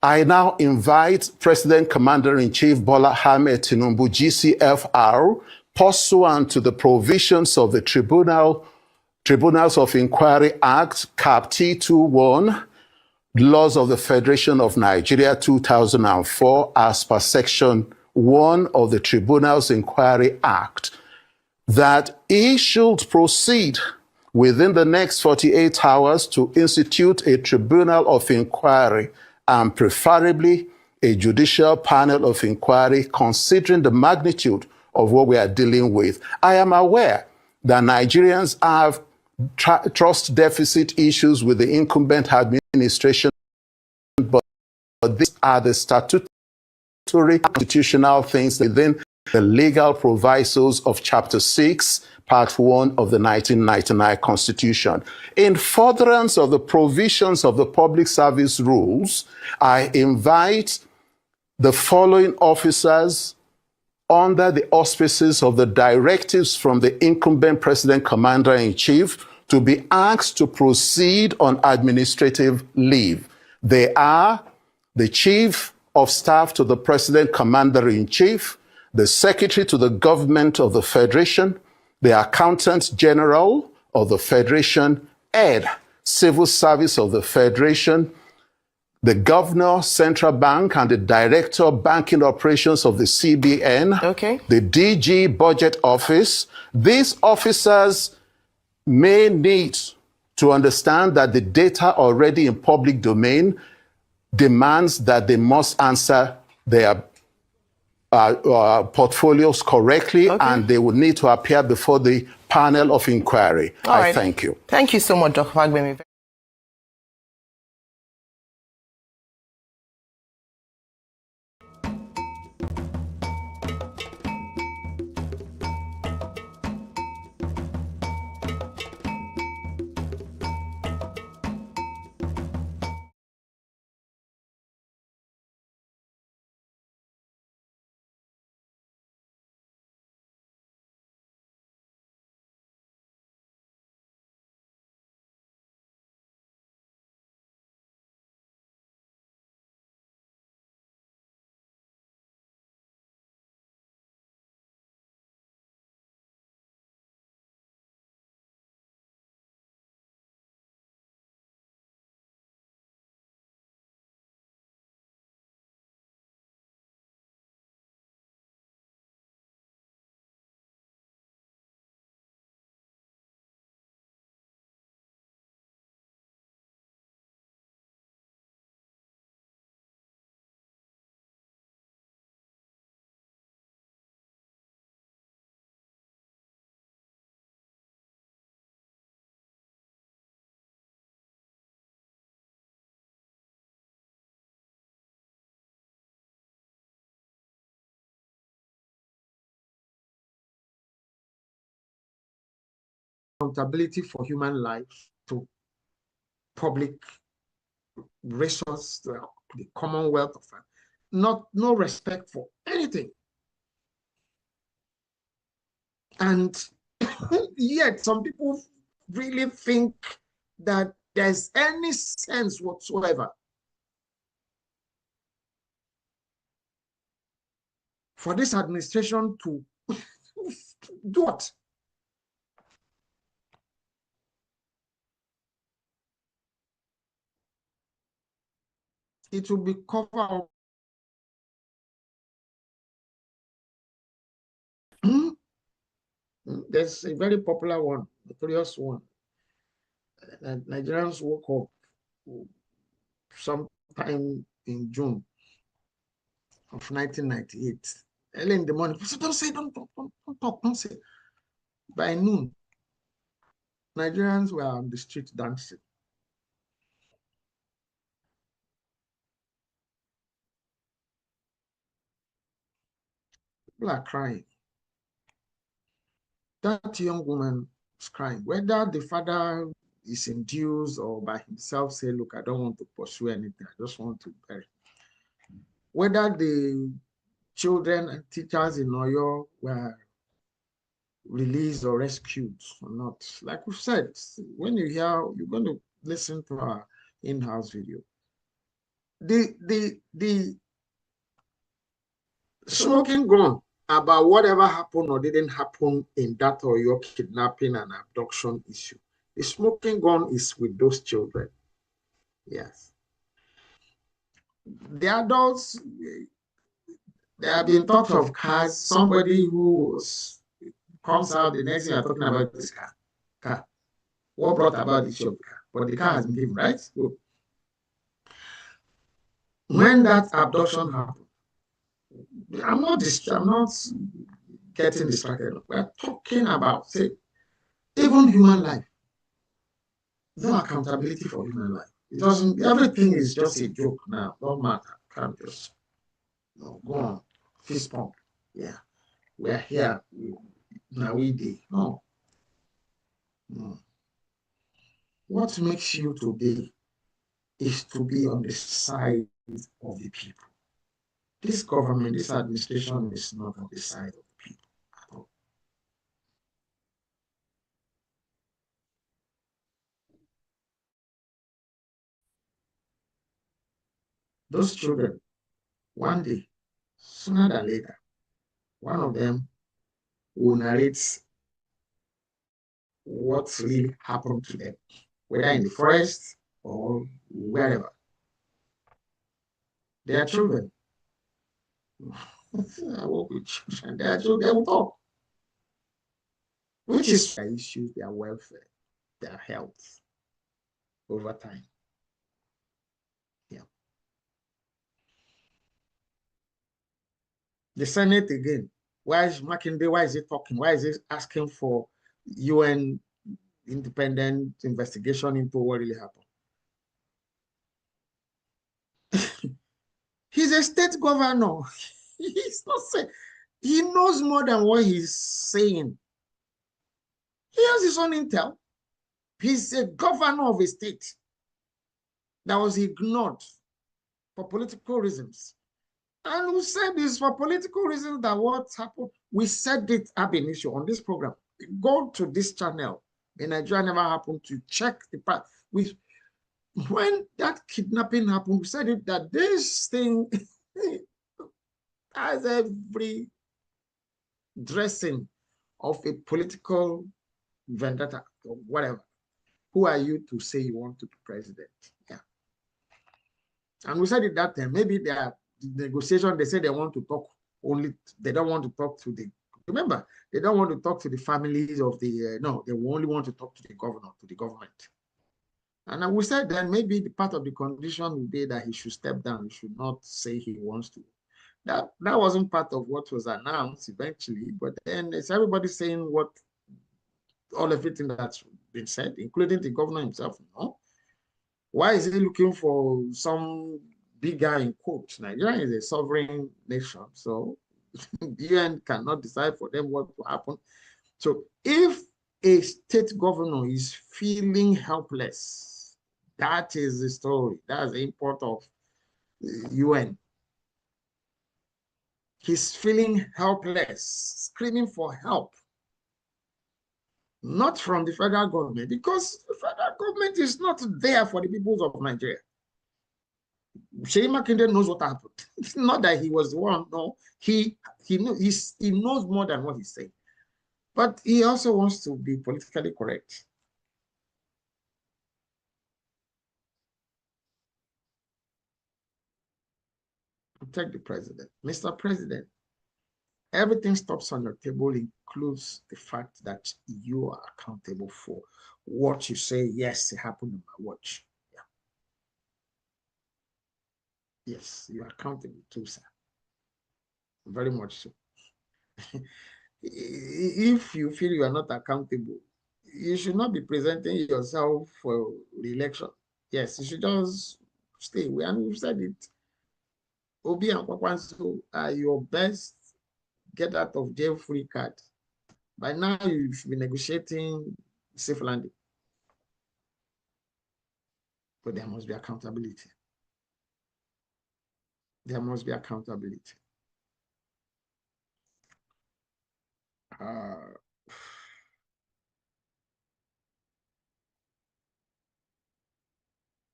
I now invite President Commander-in-Chief Bola Ahmed Tinubu, GCFR, pursuant to the provisions of the Tribunals of Inquiry Act, Cap T21, Laws of the Federation of Nigeria 2004, as per Section 1 of the Tribunals Inquiry Act, that he should proceed within the next 48 hours to institute a tribunal of inquiry and preferably a judicial panel of inquiry considering the magnitude of what we are dealing with. I am aware that Nigerians have trust deficit issues with the incumbent administration, but these are the statutory constitutional things within the legal provisos of Chapter 6, Part 1 of the 1999 Constitution. In furtherance of the provisions of the public service rules, I invite the following officers under the auspices of the directives from the incumbent President Commander-in-Chief to be asked to proceed on administrative leave. They are the Chief of Staff to the President Commander-in-Chief, the Secretary to the Government of the Federation, the Accountant General of the Federation, Head, Civil Service of the Federation, the Governor, Central Bank, and the Director of Banking Operations of the CBN, the DG Budget Office. These officers may need to understand that the data already in public domain demands that they must answer their portfolios correctly, and they will need to appear before the panel of inquiry. I thank you. Thank you so much, Dr. Fagbemi. Accountability for human life to public resource, the commonwealth of no respect for anything. And yet some people really think that there's any sense whatsoever for this administration to do what? It will be covered up. There's a very popular one, the previous one. Nigerians woke up sometime in June of 1998. Early in the morning, don't say, don't talk, don't say. By noon, Nigerians were on the street dancing. People are crying. That young woman is crying. Whether the father is induced or by himself say, look, I don't want to pursue anything, I just want to bury. Whether the children and teachers in Oyo were released or rescued or not. Like we said, when you hear, you're going to listen to our in-house video. the smoking gun about whatever happened or didn't happen in that or your kidnapping and abduction issue. The smoking gun is with those children. Yes. The adults, there have been talks of cars. Somebody who comes out, the next thing you're talking about is car. What brought about the issue of the car? But the car has been given, right? So when that abduction happened, I'm not getting distracted. We're talking about, say, even human life. No accountability for human life. It doesn't, everything is just a joke now. Don't matter. Can't just go on. Fist pump. Yeah. We're here. Now we did. No. What makes you today is to be on the side of the people. This government, this administration is not on the side of the people at all. Those children, one day, sooner than later, one of them will narrate what really happened to them, whether in the forest or wherever. They are children. I work with children. They are children. They will talk, which is their issues, their welfare, their health over time. Yeah. The Senate again. Why is Makinde? Why is he talking? Why is he asking for UN independent investigation into what really happened? He's a state governor. He's not saying, he knows more than what he's saying. He has his own intel. He's a governor of a state that was ignored for political reasons. And we said this for political reasons that what happened, we said it ab initio on this program. Go to this channel in Nigeria Never Happened to check the part. When that kidnapping happened, we said it that this thing has every dressing of a political vendetta or whatever. Who are you to say you want to be president? Yeah. And we said it that time. Maybe they are negotiation, they say they want to talk only, they don't want to talk to the, remember, they don't want to talk to the families of the, no, they only want to talk to the governor, to the government. And we said then maybe the part of the condition would be that he should step down. He should not say he wants to. That wasn't part of what was announced eventually, but then it's everybody saying what, all everything that's been said, including the governor himself. No? Why is he looking for some big guy in quotes? Nigeria is a sovereign nation, so the UN cannot decide for them what will happen. So if a state governor is feeling helpless, that is the story. That's the import of UN. He's feeling helpless, screaming for help. Not from the federal government, because the federal government is not there for the people of Nigeria. Sheyi Makinde knows what happened. It's not that he was the one, no. He knows more than what he's saying. But he also wants to be politically correct. Protect the president. Mr. President, everything stops on your table includes the fact that you are accountable for what you say, yes, it happened on my watch. Yeah. Yes, you're accountable too, sir. Very much so. If you feel you are not accountable, you should not be presenting yourself for re-election. Yes, you should just stay away. And we've said it. Obi and Kwakwanso are your best get out of jail free card. By now, you should be negotiating safe landing. But there must be accountability. There must be accountability.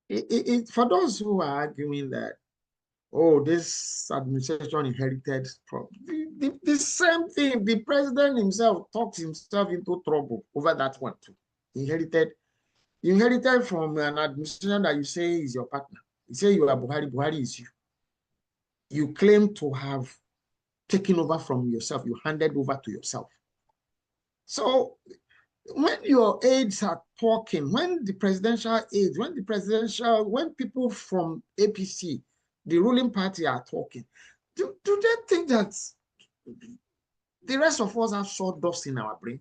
For those who are arguing that, oh, this administration inherited problems, the same thing, the president himself talked himself into trouble over that one too. You inherited from an administration that you say is your partner. You say you are Buhari, Buhari is you. You claim to have taken over from yourself, you handed over to yourself. So when your aides are talking, when the presidential aides, when people from APC, the ruling party, are talking, do they think that the rest of us have sawdust in our brain?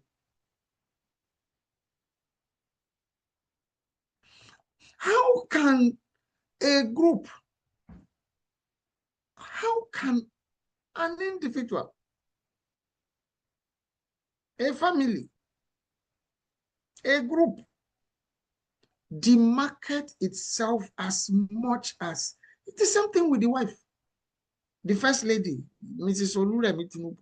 How can a group, how can an individual, a family, a group demarket itself as much as it is something with the wife, the first lady, Mrs. Oluremi Tinubu?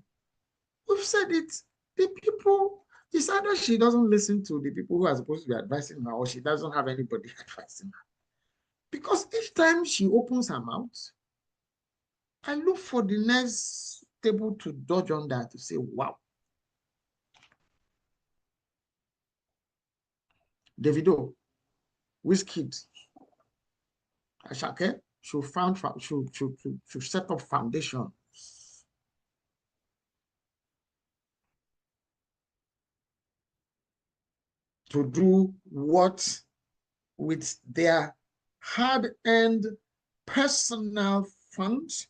We've said it. The people, it's either she doesn't listen to the people who are supposed to be advising her, or she doesn't have anybody advising her. Because each time she opens her mouth, I look for the next table to dodge under to say, wow. Davido, Wizkid, Ashake should set up foundation to do what with their hard-earned personal funds,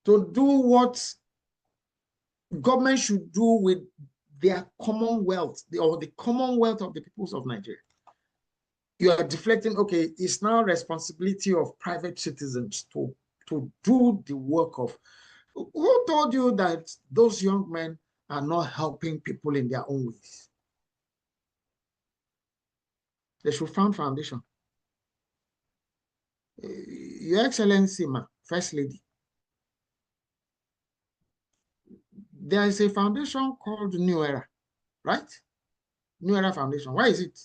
to do what government should do with their commonwealth, or the commonwealth of the peoples of Nigeria. You are deflecting, okay, it's now responsibility of private citizens to do the work of. Who told you that those young men are not helping people in their own ways? They should found foundation. Your Excellency, ma, First Lady, there is a foundation called New Era, right? New Era Foundation. Why is it?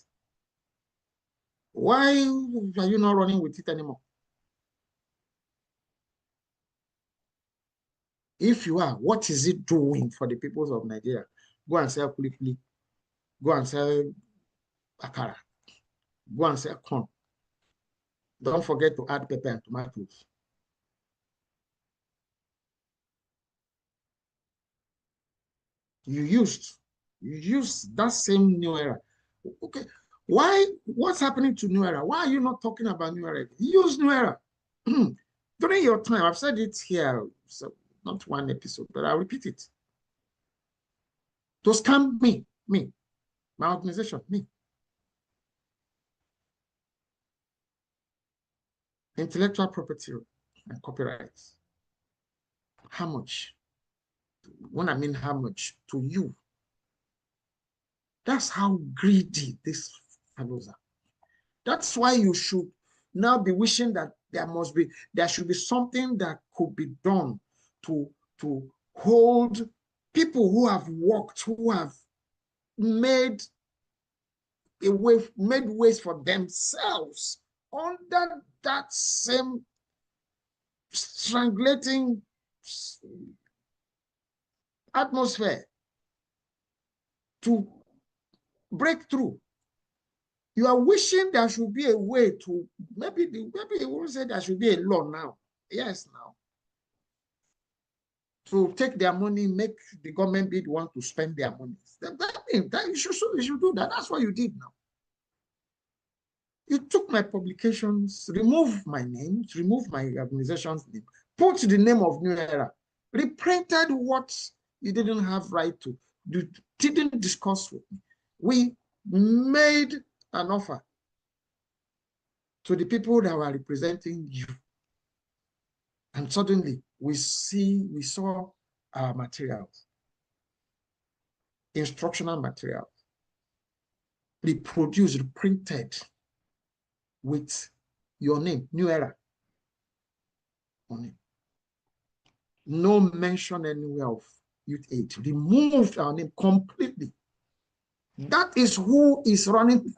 Why are you not running with it anymore? If you are, what is it doing for the peoples of Nigeria? Go and sell kulikuli. Go and sell akara. Go and sell corn. Don't forget to add pepper and tomatoes. You used that same New Era. Okay, what's happening to New Era? Why are you not talking about New Era? Use New Era. During your time, I've said it here, so not one episode, but I'll repeat it. To scam me, my organization, me. Intellectual property and copyrights. How much? When I mean how much, to you. That's how greedy these fellows are. That's why you should now be wishing that there should be something that could be done to hold people who have worked, who have made ways for themselves under that same strangulating atmosphere to break through. You are wishing there should be a way to, maybe you will say there should be a law now. Yes, now. To take their money, make the government be the one to spend their money. That you should do that. That's what you did now. You took my publications, removed my name, removed my organization's name, put the name of New Era, reprinted what you didn't have right to, you didn't discuss with me. We made an offer to the people that were representing you. And suddenly we saw our materials, instructional materials, reproduced, reprinted with your name, New Era on it. No mention anywhere of youth aid. Removed our name completely. That is who is running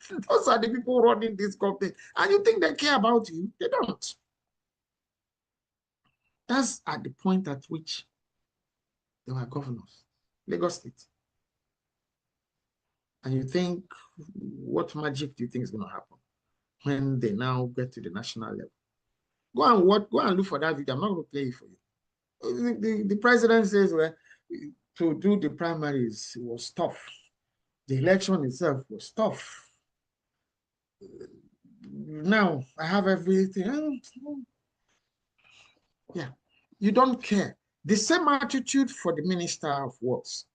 Those are the people running this company. And you think they care about you? They don't. That's at the point at which they were governors, Lagos State. And you think, what magic do you think is going to happen when they now get to the national level? Go and look for that video. I'm not going to play it for you. The president says, well, to do the primaries was tough. The election itself was tough. Now I have everything. Yeah, you don't care. The same attitude for the Minister of Works,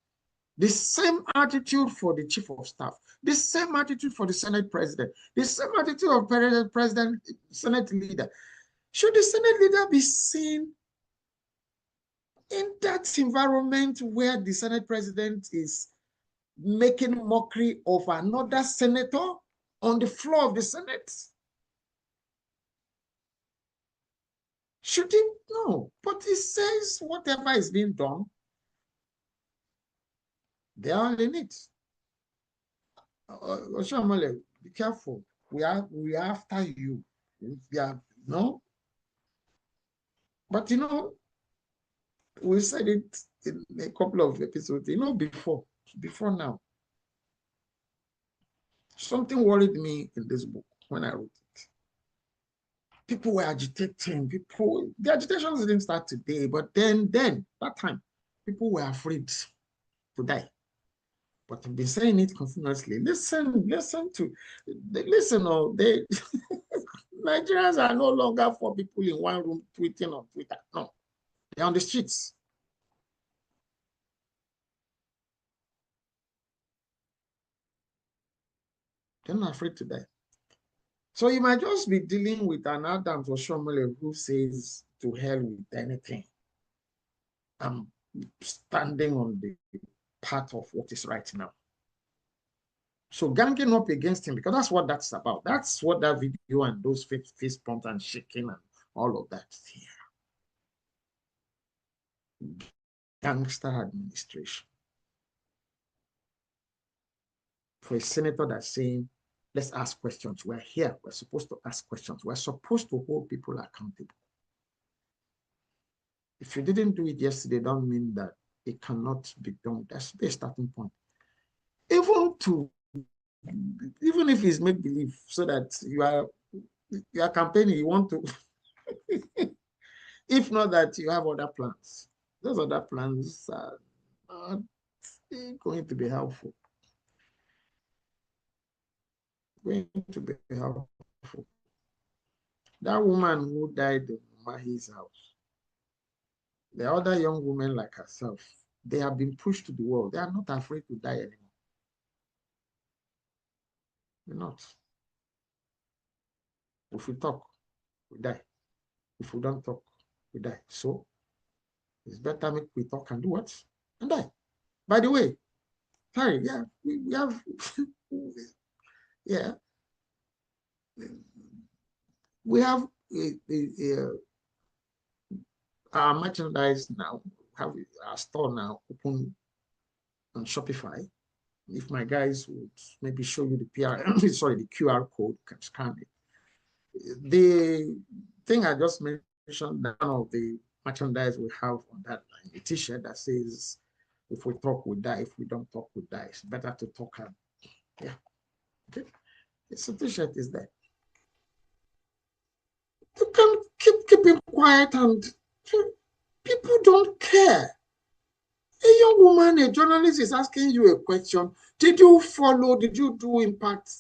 the same attitude for the Chief of Staff, the same attitude for the Senate President, the same attitude of President, Senate Leader. Should the Senate Leader be seen in that environment where the Senate President is making mockery of another senator on the floor of the Senate? Should he? No. But he says whatever is being done, they are in it. Oshamole, be careful. We are after you. We are, no. But we said it in a couple of episodes, before now. Something worried me in this book when I wrote it. People were agitating. The agitations didn't start today, but then that time, people were afraid to die. But I've been saying it continuously. Listen. Nigerians are no longer for people in one room tweeting on Twitter. No, they're on the streets. They're not afraid to die. So you might just be dealing with an Adams or Shomole who says, to hell with anything. I'm standing on the path of what is right now. So ganging up against him, because that's what that's about. That's what that video and those fist pumps and shaking and all of that here. Gangster administration. For a senator that's saying, let's ask questions. We're here. We're supposed to ask questions. We're supposed to hold people accountable. If you didn't do it yesterday, don't mean that it cannot be done. That's the starting point. Even if it's make believe, so that you are campaigning, you want to. If not that you have other plans, those other plans are not going to be helpful. Going to be helpful. That woman who died in Mahi's house, the other young women like herself, they have been pushed to the wall. They are not afraid to die anymore. They're not. If we talk, we die. If we don't talk, we die. So it's better make we talk and do what? And die. By the way, sorry, yeah, we have yeah. We have our merchandise now, have our store now open on Shopify. If my guys would maybe show you the the QR code, you can scan it. The thing I just mentioned, none of the merchandise we have on that line, a t-shirt that says, if we talk, we die. If we don't talk, we die. It's better to talk. And yeah, okay. It's a t-shirt is there. You can keep it quiet, and people don't care. A young woman, a journalist is asking you a question. Did you do impact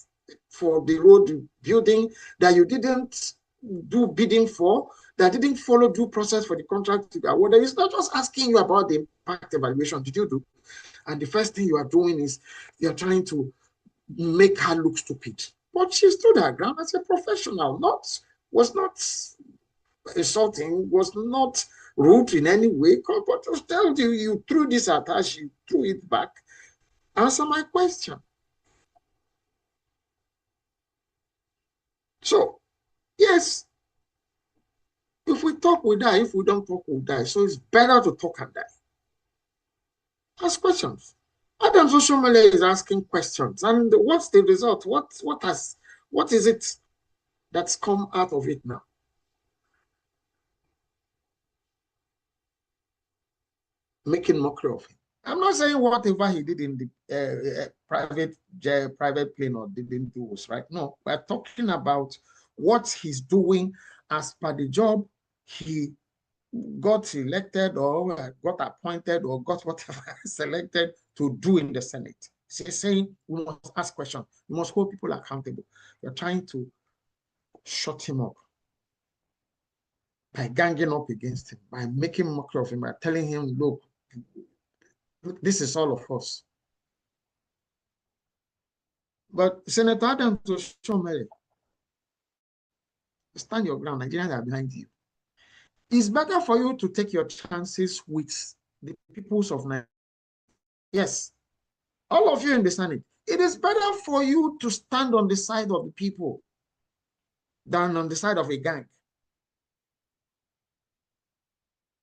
for the road building that you didn't do bidding for, that didn't follow due process for the contract to be awarded? It's not just asking you about the impact evaluation. Did you do? And the first thing you are doing is you're trying to make her look stupid. But she stood her ground as a professional, was not insulting, was not rude in any way, but to tell you threw this at her, she threw it back. Answer my question. So, yes, if we talk, we die. If we don't talk, we die. So it's better to talk and die. Ask questions. Adam Soshomele is asking questions, and what's the result? What is it that's come out of it now? Making mockery of him. I'm not saying whatever he did in the private plane or didn't do was right. No, we're talking about what he's doing as per the job he got elected or got appointed or got whatever selected to do in the Senate. He's saying we must ask questions. We must hold people accountable. You're trying to shut him up by ganging up against him, by making mockery of him, by telling him, look, this is all of us. But Senator Adam Toshomere, stand your ground. Nigerians are behind you. It's better for you to take your chances with the peoples of Nigeria. Yes, all of you in the Senate. It is better for you to stand on the side of the people than on the side of a gang.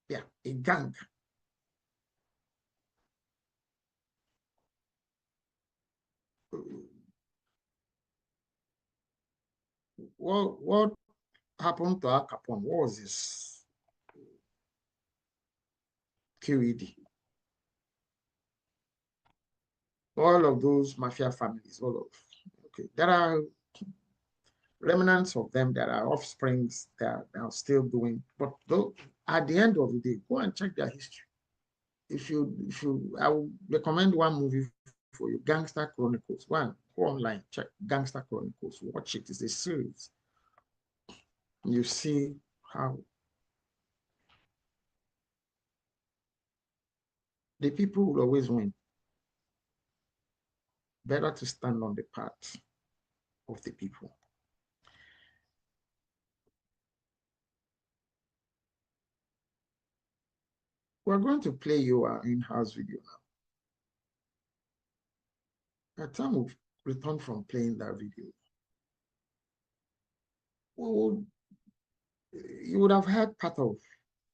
Yeah, a gang. What happened to Al Capone? What was this? QED. All of those mafia families, okay. There are remnants of them that are offsprings that are still doing, but though, at the end of the day, go and check their history. I will recommend one movie for you, Gangster Chronicles. Go online, check Gangster Chronicles, watch it. It's a series. You see how the people will always win. Better to stand on the part of the people. We're going to play your in-house video now. By the time we return from playing that video, you would have heard part of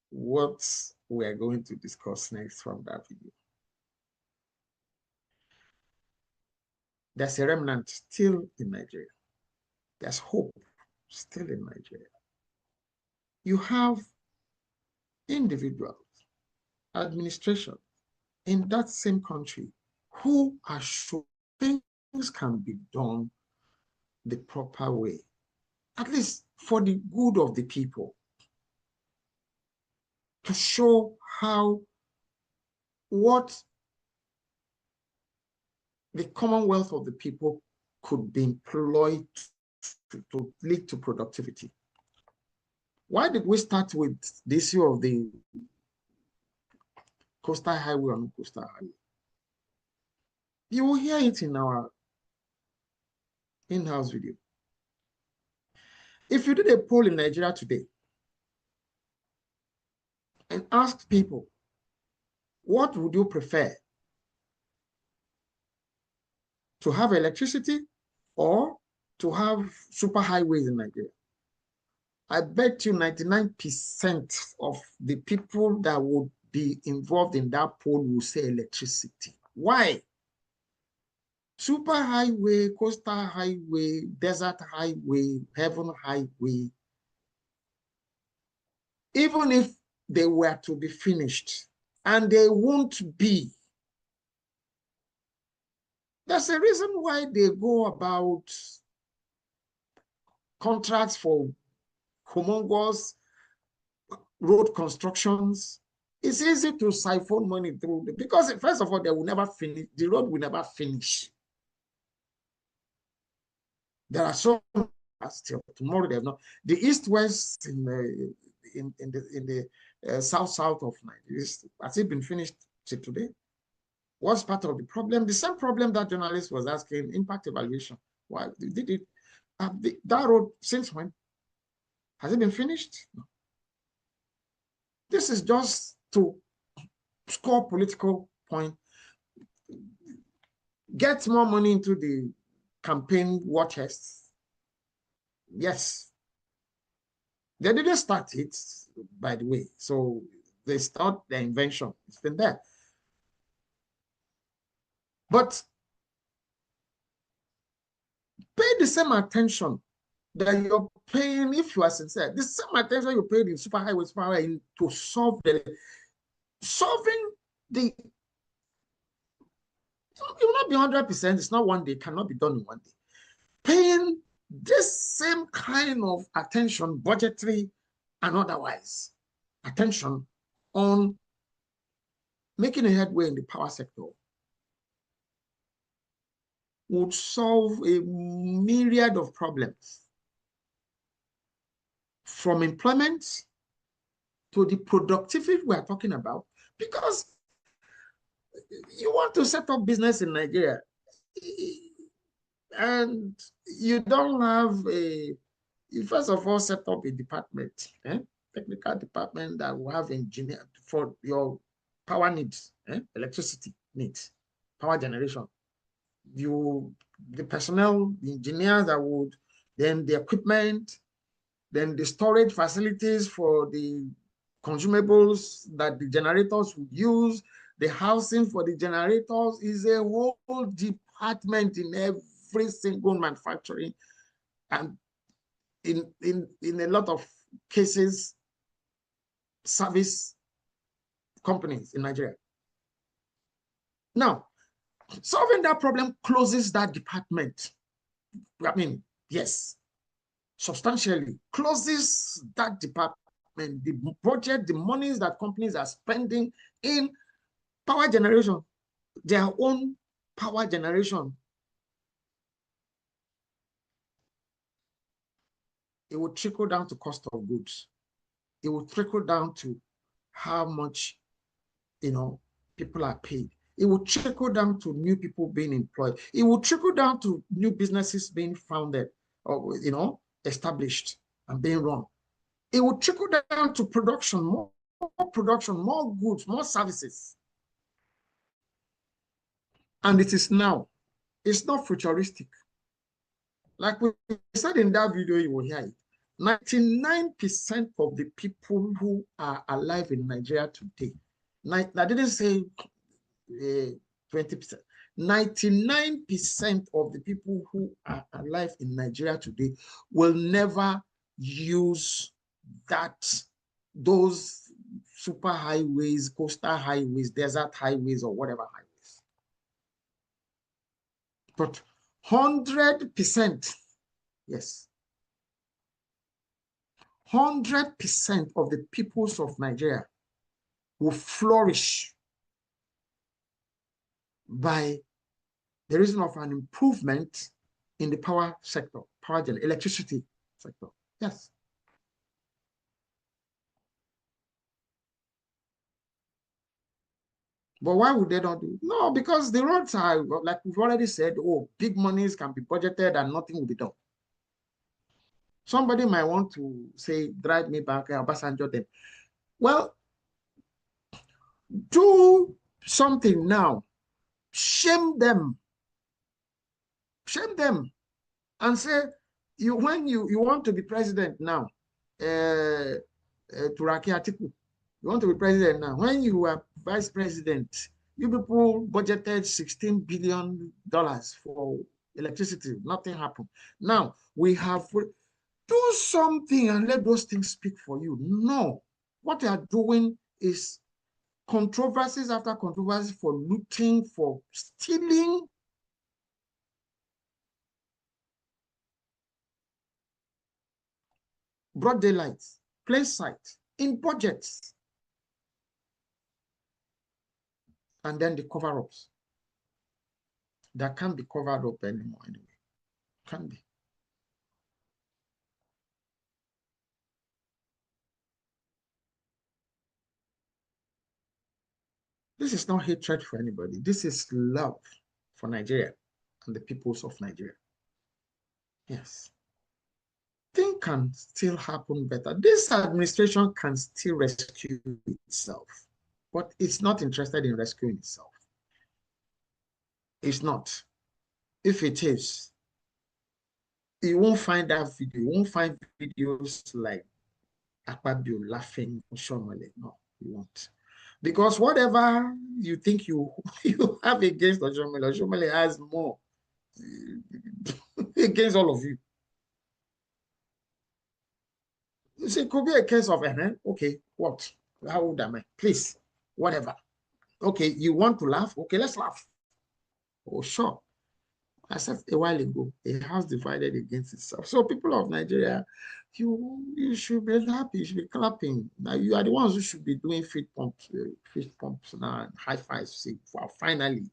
what we're going to discuss next from that video. There's a remnant still in Nigeria. There's hope still in Nigeria. You have individuals, administration in that same country who are sure things can be done the proper way, at least for the good of the people, to show how what the commonwealth of the people could be employed to lead to productivity. Why did we start with the issue of the coastal highway and coastal highway? You will hear it in our in-house video. If you did a poll in Nigeria today and asked people, what would you prefer? To have electricity or to have super highways in Nigeria? I bet you 99% of the people that would be involved in that poll will say electricity. Why? Super highway, coastal highway, desert highway, heaven highway, even if they were to be finished, and they won't be, there's a reason why they go about contracts for humongous road constructions. It's easy to siphon money through, because first of all, they will never finish, the road will never finish. There are some still tomorrow. They have not. The east-west in the south of Nigeria, has it been finished till today? What's part of the problem? The same problem that journalist was asking, impact evaluation. Why did it? That road, since when? Has it been finished? No. This is just to score political point, get more money into the campaign war chests. Yes. They didn't start it, by the way. So they start the invention. It's been there. But pay the same attention that you're paying, if you are sincere, the same attention you paid in superhighway to solving the, it will not be 100%. It's not one day, it cannot be done in one day. Paying this same kind of attention, budgetary and otherwise, attention on making a headway in the power sector would solve a myriad of problems, from employment to the productivity we are talking about. Because you want to set up business in Nigeria and you don't have you first of all set up a department, technical department that will have engineer for your power needs, electricity needs, power generation. The personnel, the engineers that would, then the equipment, then the storage facilities for the consumables that the generators would use, the housing for the generators is a whole department in every single manufacturing, and in a lot of cases, service companies in Nigeria. Now, solving that problem closes that department. I mean, yes, substantially closes that department. The budget, the monies that companies are spending in power generation, their own power generation, it will trickle down to cost of goods. It will trickle down to how much, people are paid. It will trickle down to new people being employed. It will trickle down to new businesses being founded or, established and being run. It will trickle down to production, more production, more goods, more services. And it is now. It's not futuristic. Like we said in that video, you will hear it. 99% of the people who are alive in Nigeria today, I didn't say 20%, 99% of the people who are alive in Nigeria today will never use those super highways, coastal highways, desert highways, or whatever highways. But 100%, yes, 100% of the peoples of Nigeria will flourish by the reason of an improvement in the power sector, electricity sector. Yes. But why would they not do it? No, because the roads are, like we've already said, big monies can be budgeted and nothing will be done. Somebody might want to say, drive me back, Obasanjo them. Well, do something now. Shame them. Shame them. And say, when you want to be president now, Turaki Atiku, you want to be president now. When you were vice president, you people budgeted $16 billion for electricity. Nothing happened. Now, we have... Do something and let those things speak for you. No. What they are doing is controversies after controversies, for looting, for stealing. Broad daylight, plain sight, in budgets. And then the cover-ups that can't be covered up anymore anyway. Can't be. This is not hatred for anybody. This is love for Nigeria and the peoples of Nigeria. Yes. Things can still happen better. This administration can still rescue itself, but it's not interested in rescuing itself. It's not. If it is, you won't find that video. You won't find videos like Akpabio laughing or Shomole. No, you won't. Because whatever you think you have against Oshomole has more against all of you. You see, it could be a case of, okay, what? How old am I? Please, whatever. Okay, you want to laugh? Okay, let's laugh. Oh, sure. I said a while ago, a house divided against itself. So people of Nigeria, you should be happy, you should be clapping. Now you are the ones who should be doing fist pumps now, and high fives. Say, wow, finally,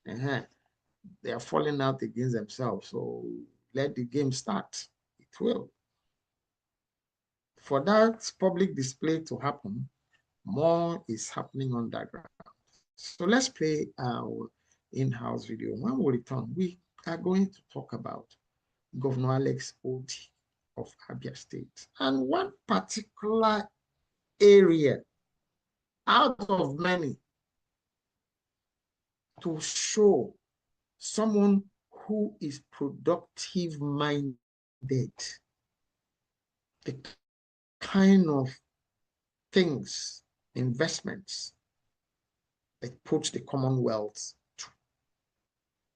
they are falling out against themselves. So let the game start. It will. For that public display to happen, more is happening underground. So let's play our in-house video. When we return, we are going to talk about Governor Alex Oti of Abia State and one particular area out of many to show someone who is productive minded, the kind of things, investments that puts the Commonwealth to.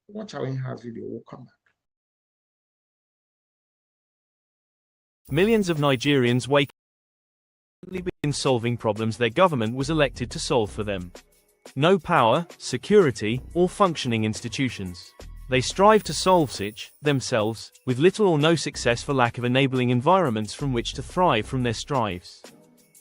Watch our in-house video, we'll come back. Millions of Nigerians wake up and begin solving problems their government was elected to solve for them. No power, security, or functioning institutions. They strive to solve such, themselves, with little or no success for lack of enabling environments from which to thrive from their strives.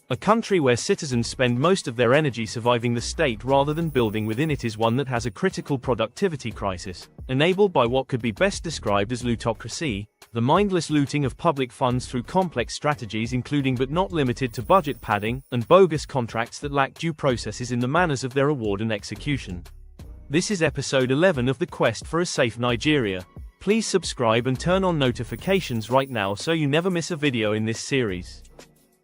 A country where citizens spend most of their energy surviving the state rather than building within it is one that has a critical productivity crisis, enabled by what could be best described as lootocracy, the mindless looting of public funds through complex strategies including but not limited to budget padding, and bogus contracts that lack due processes in the manners of their award and execution. This is episode 11 of the Quest for a Safe Nigeria. Please subscribe and turn on notifications right now so you never miss a video in this series.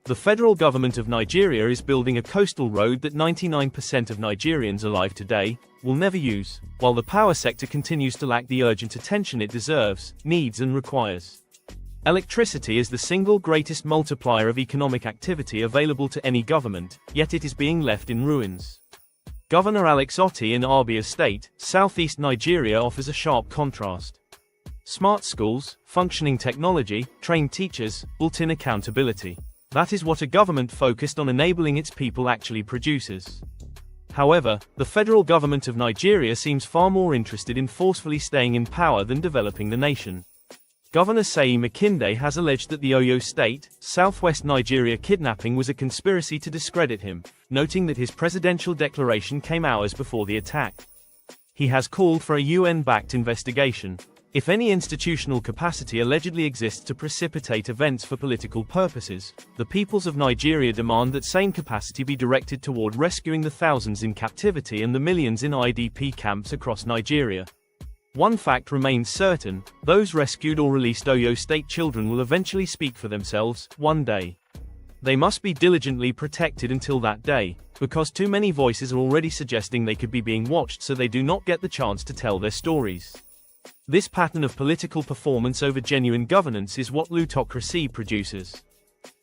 The federal government of Nigeria is building a coastal road that 99% of Nigerians alive today will never use, while the power sector continues to lack the urgent attention it deserves, needs and requires. Electricity is the single greatest multiplier of economic activity available to any government, yet it is being left in ruins. Governor Alex Oti in Abia State, southeast Nigeria offers a sharp contrast. Smart schools, functioning technology, trained teachers, built-in accountability. That is what a government focused on enabling its people actually produces. However, the federal government of Nigeria seems far more interested in forcefully staying in power than developing the nation. Governor Seyi Makinde has alleged that the Oyo State, southwest Nigeria kidnapping was a conspiracy to discredit him, noting that his presidential declaration came hours before the attack. He has called for a UN-backed investigation. If any institutional capacity allegedly exists to precipitate events for political purposes, the peoples of Nigeria demand that same capacity be directed toward rescuing the thousands in captivity and the millions in IDP camps across Nigeria. One fact remains certain: those rescued or released Oyo State children will eventually speak for themselves, one day. They must be diligently protected until that day, because too many voices are already suggesting they could be being watched so they do not get the chance to tell their stories. This pattern of political performance over genuine governance is what lootocracy produces.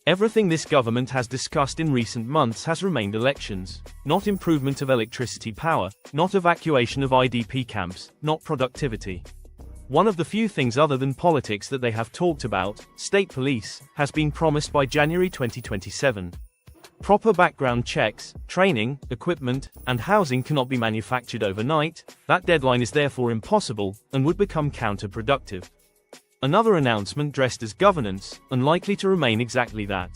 Everything this government has discussed in recent months has remained elections, not improvement of electricity power, not evacuation of IDP camps, not productivity. One of the few things other than politics that they have talked about, state police, has been promised by January 2027. Proper background checks, training, equipment, and housing cannot be manufactured overnight. That deadline is therefore impossible, and would become counterproductive. Another announcement dressed as governance, unlikely to remain exactly that.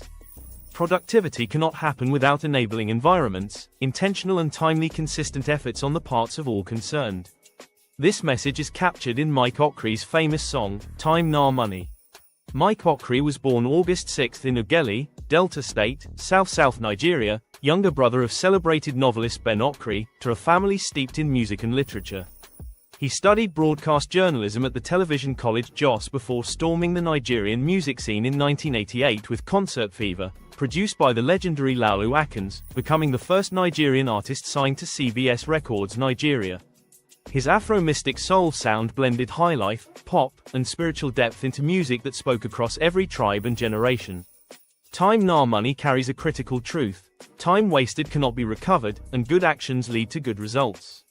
Productivity cannot happen without enabling environments, intentional and timely consistent efforts on the parts of all concerned. This message is captured in Mike Okri's famous song, Time Na Money. Mike Okri was born August 6 in Ughelli, Delta State, South Nigeria, younger brother of celebrated novelist Ben Okri, to a family steeped in music and literature. He studied broadcast journalism at the Television College Jos before storming the Nigerian music scene in 1988 with Concert Fever, produced by the legendary Laulu Akans, becoming the first Nigerian artist signed to CBS Records Nigeria. His Afro-mystic soul sound blended highlife, pop, and spiritual depth into music that spoke across every tribe and generation. Time na money carries a critical truth. Time wasted cannot be recovered, and good actions lead to good results.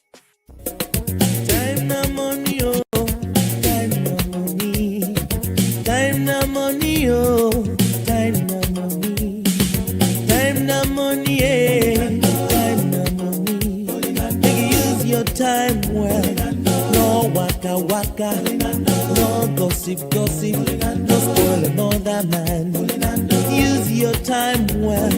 Time na money, oh. Time na money. Time na money, oh. Time na money. Time na money, eh. Time na money. Make you use your time well. No waka waka. No gossip gossip. No spoil another man. Use your time well.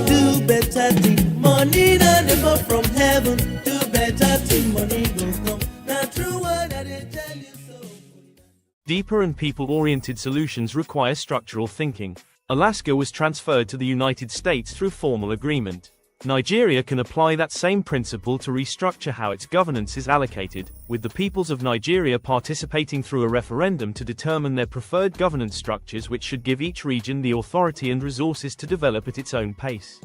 Do better thing. Money not never from heaven. Do better thing. Money go come. Not true word I dey tell you so. Deeper and people-oriented solutions require structural thinking. Alaska was transferred to the United States through formal agreement. Nigeria can apply that same principle to restructure how its governance is allocated, with the peoples of Nigeria participating through a referendum to determine their preferred governance structures, which should give each region the authority and resources to develop at its own pace.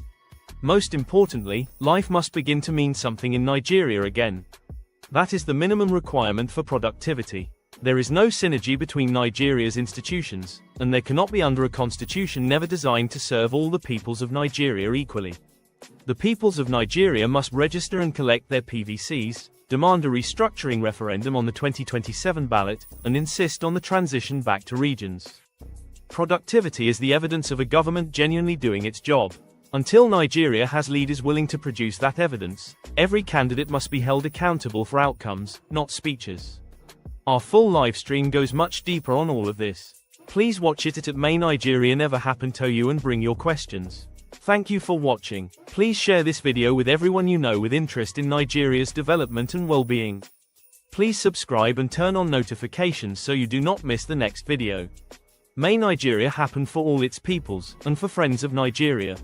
Most importantly, life must begin to mean something in Nigeria again. That is the minimum requirement for productivity. There is no synergy between Nigeria's institutions, and there cannot be under a constitution never designed to serve all the peoples of Nigeria equally. The peoples of Nigeria must register and collect their PVCs, demand a restructuring referendum on the 2027 ballot, and insist on the transition back to regions. Productivity is the evidence of a government genuinely doing its job. Until Nigeria has leaders willing to produce that evidence, every candidate must be held accountable for outcomes, not speeches. Our full live stream goes much deeper on all of this. Please watch it at May Nigeria Never Happen to You and bring your questions. Thank you for watching. Please share this video with everyone you know with interest in Nigeria's development and well-being. Please subscribe and turn on notifications so you do not miss the next video. May Nigeria happen for all its peoples, and for friends of Nigeria.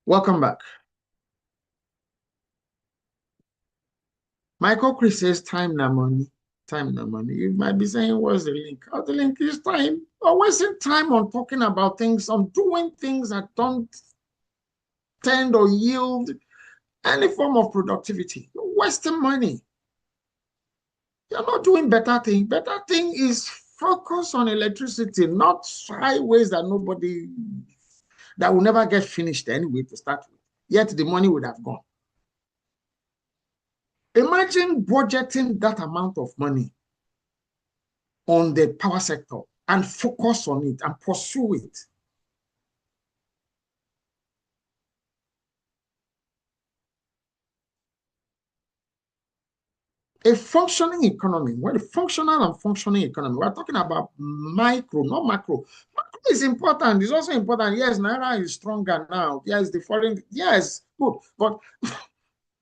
Welcome back. Michael Chris says time na money. Time na money. You might be saying, what's the link? Oh, the link is time. Or wasting time on talking about things, on doing things that don't tend or yield any form of productivity. You're wasting money. You're not doing better thing. Better thing is focus on electricity, not highways that will never get finished anyway to start with. Yet the money would have gone. Imagine budgeting that amount of money on the power sector and focus on it and pursue it. A functioning economy, when a functional and functioning economy, we're talking about micro, not macro. Macro is important. It's also important. Yes, Naira is stronger now. Yes, the foreign, yes, good. But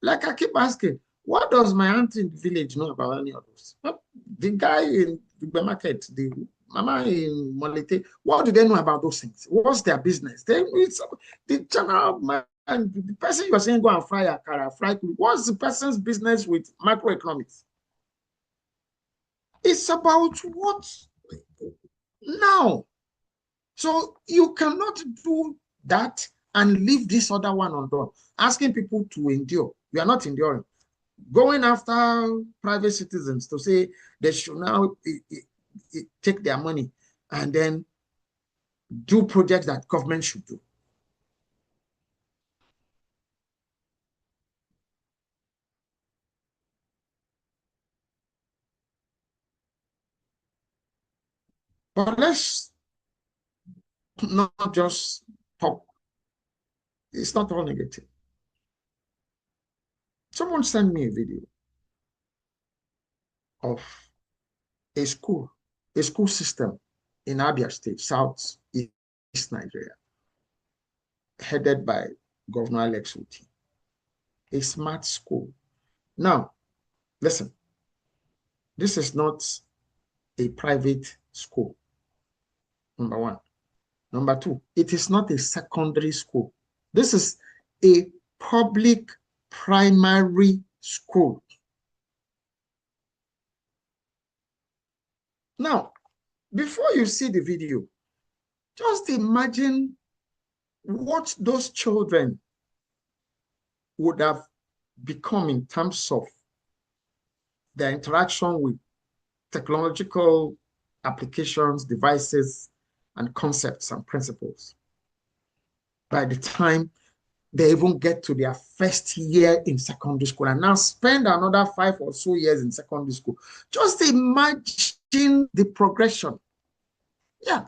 like I keep asking, what does my auntie in the village know about any of this? The guy in the market, the mama in Molite, what do they know about those things? What's their business? It's the general man. And the person you're saying go and fry akara, what's the person's business with macroeconomics? It's about what now. So you cannot do that and leave this other one undone. Asking people to endure. You are not enduring. Going after private citizens to say they should now take their money and then do projects that government should do. But let's not just talk. It's not all negative. Someone sent me a video of a school system in Abia State, South East Nigeria, headed by Governor Alex Uti. A smart school. Now, listen, this is not a private school, number one. Number two, it is not a secondary school. This is a public primary school. Now, before you see the video, just imagine what those children would have become in terms of their interaction with technological applications, devices, and concepts and principles by the time they even get to their first year in secondary school and now spend another 5 or so years in secondary school. Just imagine the progression. Yeah.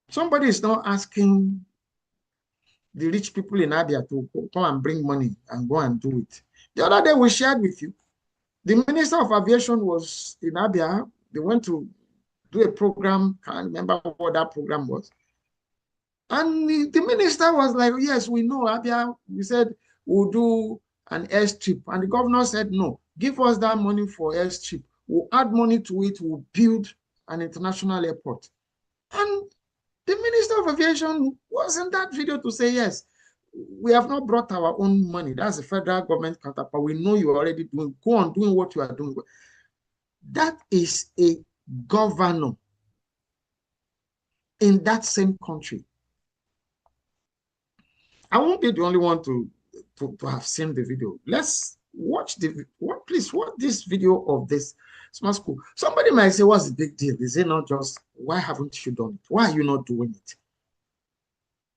Somebody is now asking the rich people in Abia to come and bring money and go and do it. The other day we shared with you, the Minister of Aviation was in Abia. They went to do a program. Can't remember what that program was. And the minister was like, yes, we know Abia. We said we'll do an airstrip. And the governor said, no, give us that money for airstrip. We'll add money to it. We'll build an international airport. And the Minister of Aviation was in that video to say, yes, we have not brought our own money. That's the federal government counterpart. We know you are already doing, go on doing what you are doing. That is a governor in that same country. I won't be the only one to have seen the video. Let's watch please watch this video of this smart school. Somebody might say, what's the big deal? Is it not just, why haven't you done it? Why are you not doing it?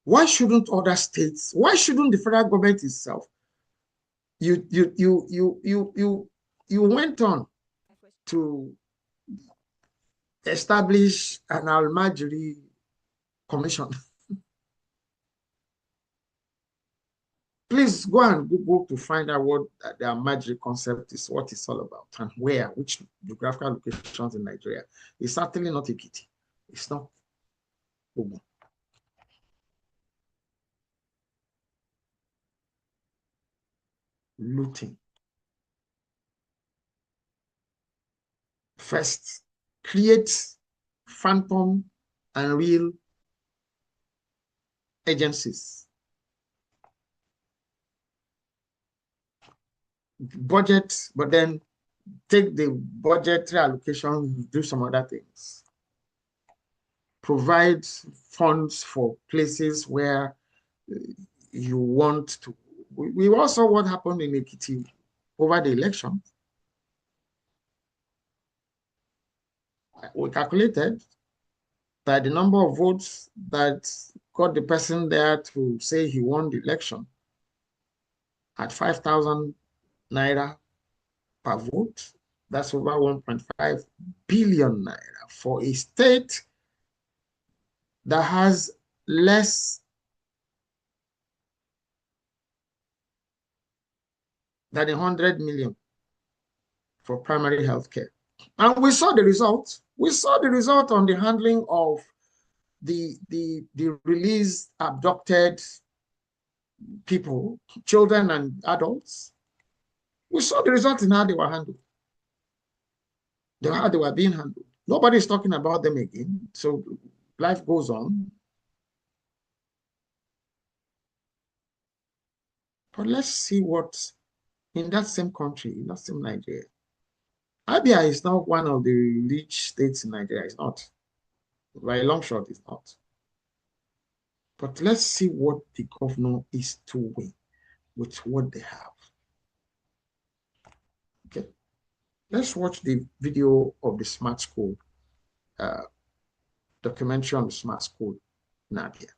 Why shouldn't other states, why shouldn't the federal government itself? You went on to establish an Almajiri commission. Please go and Google to find out what the Almajiri concept is, what it's all about, and where, which geographical locations in Nigeria. It's certainly not Ekiti. It's not Ogun. Looting. First, create phantom and real agencies. Budget, but then take the budgetary allocation, do some other things. Provide funds for places where you want to. We also what happened in Ekiti over the election. We calculated that the number of votes that got the person there to say he won the election at 5,000 naira per vote, that's over 1.5 billion naira for a state that has less than 100 million for primary health care. And we saw the result. We saw the result on the handling of the released, abducted people, children and adults. We saw the result in how they were handled, how they were being handled. Nobody's talking about them again. So life goes on. But let's see what in that same country, in that same Nigeria. Abia is not one of the rich states in Nigeria. It's not. By a long shot, it's not. But let's see what the governor is doing with what they have. Okay. Let's watch the video of the smart school, documentary on the smart school in Abia.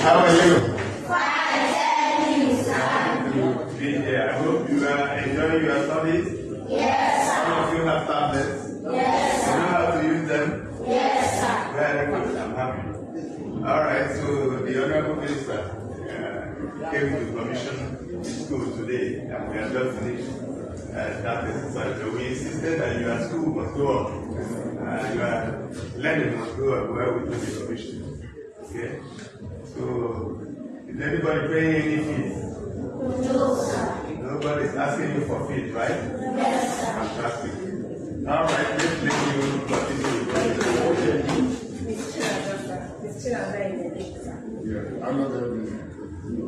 How are you? I hope you are enjoying your studies. Yes. Some of you have tablets. Yes. You know how to use them. Yes, sir. Very good. I'm happy. All right. So the honorable minister came to commission school today, and we have just finished that exercise. So we insisted that your school must go on. Your learning must go on where we do the commission. Okay. So is anybody paying any fees? No, sir. Nobody's asking you for fees, right? Yes, sir. Fantastic. All right, let's let you continue with yeah, I'm not going to be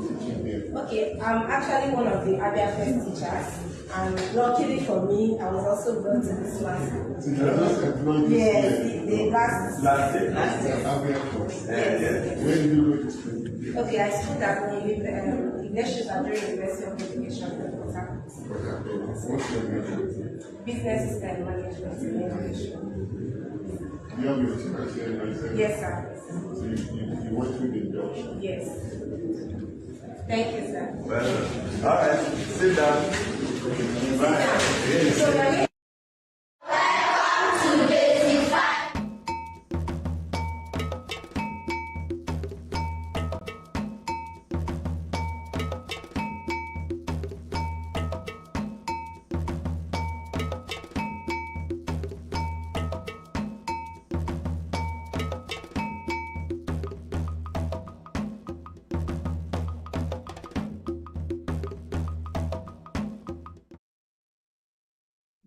teaching here. Okay, I'm actually one of the Abia First teachers, and luckily for me, I was also brought to this class. So you are just employed this yes, the last year. Abia First. Yes. Where did you go to school? Okay, I schooled at Ignatius Nigerian University of Education. What's your major? Business System Management and Education. You have your teachers here? Yes, sir. So you went through the induction? Yes. Thank you, sir. well, all right, sit down. Bye. So,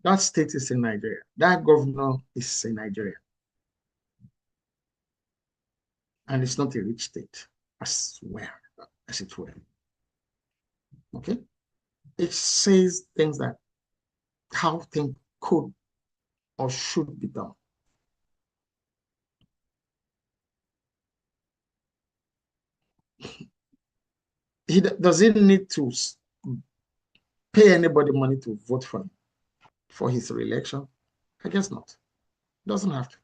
that state is in Nigeria. That governor is in Nigeria. And it's not a rich state, as it were. Okay? It says things that how things could or should be done. He doesn't need to pay anybody money to vote for him for his re-election. I guess not. Doesn't have to.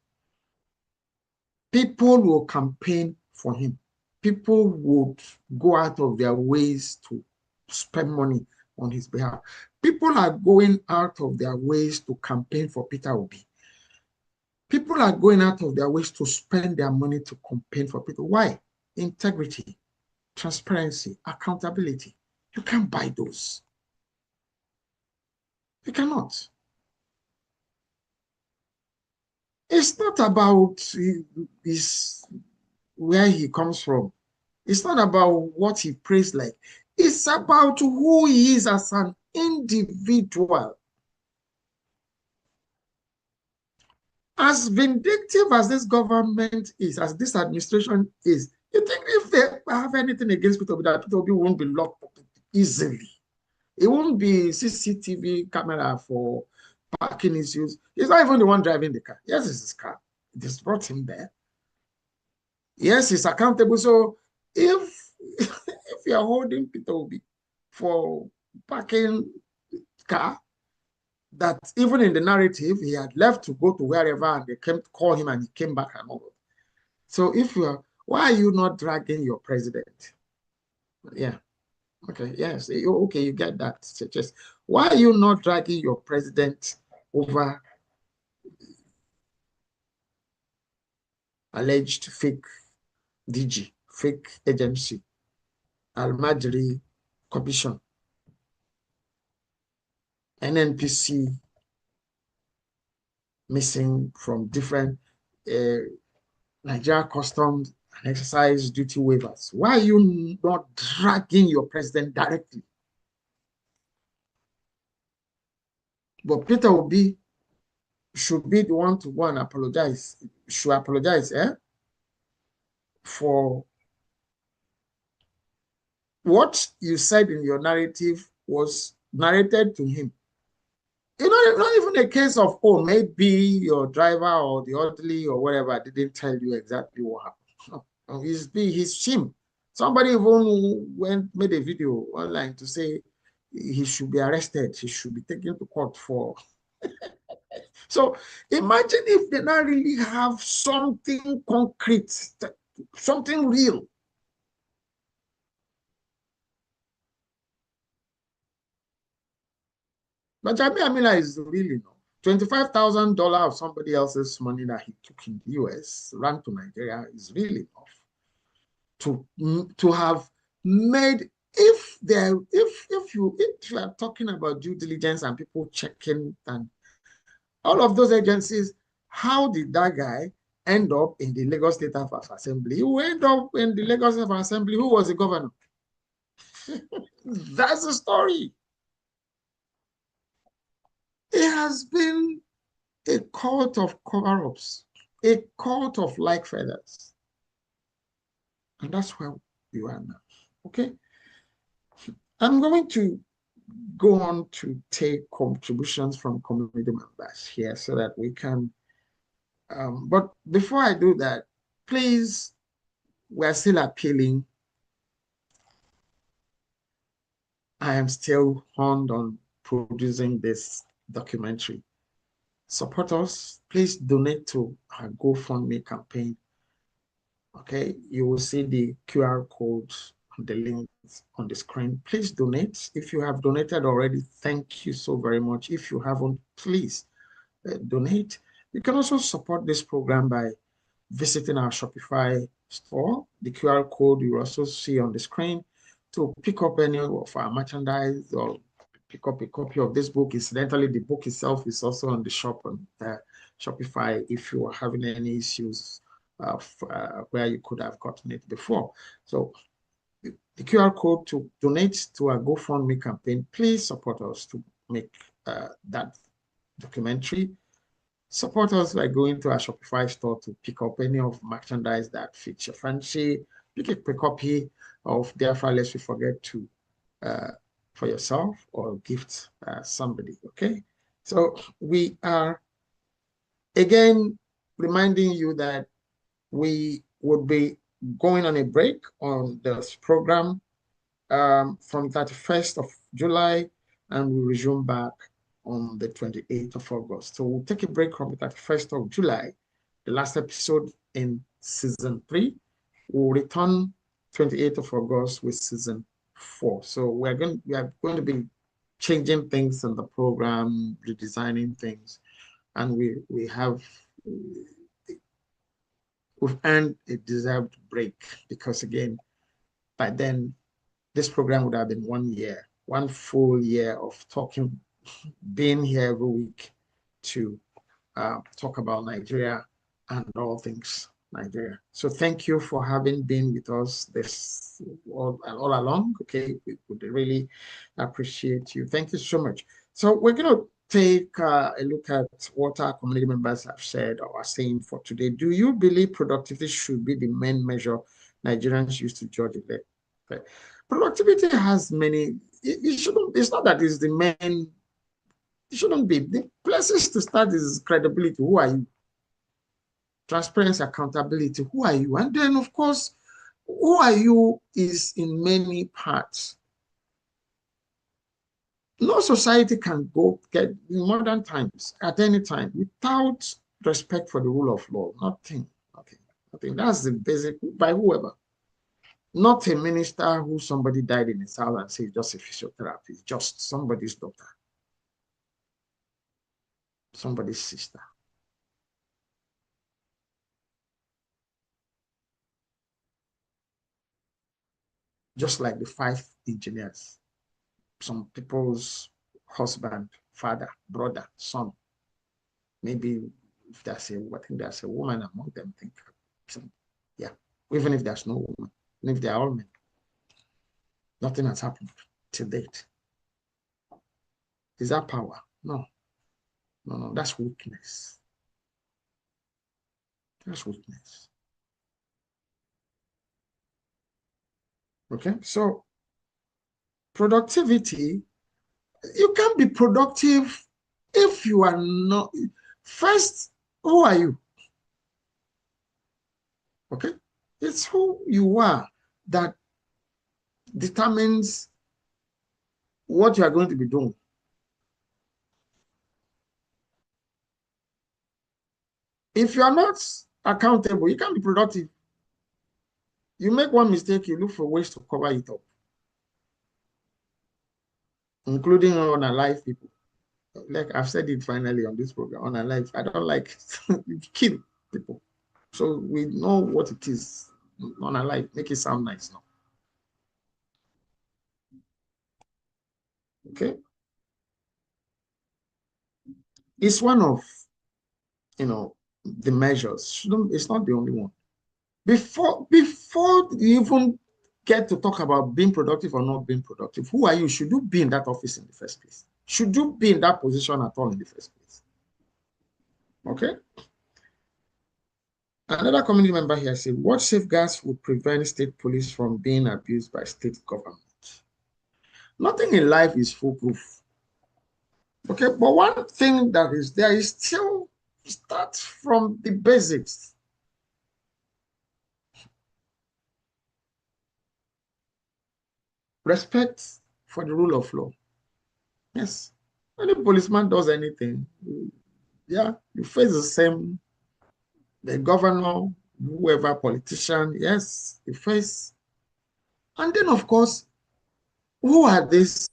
People will campaign for him. People would go out of their ways to spend money on his behalf. People are going out of their ways to campaign for Peter Obi. People are going out of their ways to spend their money to campaign for people. Why? Integrity, transparency, accountability. You can't buy those. You cannot. It's not about where he comes from. It's not about what he prays like. It's about who he is as an individual. As vindictive as this government is, as this administration is, you think if they have anything against Peter Obi, that Peter Obi won't be locked up easily. It won't be CCTV camera for parking issues. He's not even the one driving the car. Yes, it's his car. It just brought him there. Yes, he's accountable. So if you're holding Peter Obi for parking car, that even in the narrative, he had left to go to wherever and they came to call him and he came back and all. So if you're, why are you not dragging your president? Yeah. Okay, yes. Okay, you get that. Just why are you not dragging your president over alleged fake DG, fake agency, Almajiri Commission, NNPC missing from different Nigeria customs and exercise duty waivers? Why are you not dragging your president directly? But Peter Obi should be the one to go and apologize. Should apologize, for what you said in your narrative was narrated to him. You know, not even a case of, oh, maybe your driver or the orderly or whatever didn't tell you exactly what happened. No, he's him. Somebody even made a video online to say he should be arrested. He should be taken to court for So imagine if they not really have something concrete, something real. But Jamie Amila is really no. $25,000 of somebody else's money that he took in the US, ran to Nigeria, is really enough to have made, if you are talking about due diligence and people checking and all of those agencies, how did that guy end up in the Lagos State House of Assembly? Who ended up in the Lagos State House of Assembly? Who was the governor? That's the story. It has been a cult of cover-ups, a cult of like feathers. And that's where you are now. Okay? I'm going to go on to take contributions from community members here so that we can, but before I do that, please, we're still appealing. I am still honed on producing this documentary. Support us. Please donate to our GoFundMe campaign. Okay, you will see the QR code on the links on the screen. Please donate. If you have donated already, thank you so very much. If you haven't, please donate. You can also support this program by visiting our Shopify store. The QR code you also see on the screen to pick up any of our merchandise or pick up a copy of this book. Incidentally, the book itself is also on the shop on Shopify if you are having any issues where you could have gotten it before. So the QR code to donate to our GoFundMe campaign, please support us to make that documentary. Support us by going to our Shopify store to pick up any of merchandise that fits your fancy. Pick up a copy of Therefore Lest We Forget to for yourself or gift somebody, okay? So we are, again, reminding you that we would be going on a break on this program from 31st of July, and we'll resume back on the 28th of August. So we'll take a break from the 31st of July, the last episode in season 3. We'll return 28th of August with season 4. So we are going to be changing things in the program, redesigning things, and we've earned a deserved break because, again, by then this program would have been 1 year, 1 full year of talking, being here every week to talk about Nigeria and all things Nigeria. So thank you for having been with us this all along. Okay, we would really appreciate you. Thank you so much. So we're going to take a look at what our community members have said or are saying for today. Do you believe productivity should be the main measure Nigerians use to judge it? Okay. Productivity has many. It shouldn't. It's not that it's the main. It shouldn't be. The places to start is credibility. Who are you? Transparency, accountability. Who are you? And then, of course, who are you is in many parts. No society can get in modern times at any time without respect for the rule of law. Nothing. That's the basic by whoever. Not a minister who somebody died in his house and says just a physiotherapist, just somebody's daughter, somebody's sister. Just like the 5 engineers, some people's husband, father, brother, son. Maybe if there's I think there's a woman among them, yeah, even if there's no woman, and if they're all men, nothing has happened to date. Is that power? No, that's weakness. That's weakness. Okay, so productivity, you can't be productive if you are not. First, who are you? Okay, it's who you are that determines what you are going to be doing. If you are not accountable, you can't be productive. You make one mistake, you look for ways to cover it up, including unalive people. Like I've said it finally on this program, unalive. I don't like kill people. So we know what it is. Unalive, make it sound nice now. Okay. It's one of, the measures. It's not the only one. Before you even get to talk about being productive or not being productive, who are you? Should you be in that office in the first place? Should you be in that position at all in the first place? Okay. Another community member here said, what safeguards would prevent state police from being abused by state government? Nothing in life is foolproof. Okay, but one thing that is there is still start from the basics. Respect for the rule of law. Yes. When a policeman does anything, yeah, you face the same, the governor, whoever, politician, yes, you face. And then, of course, who are these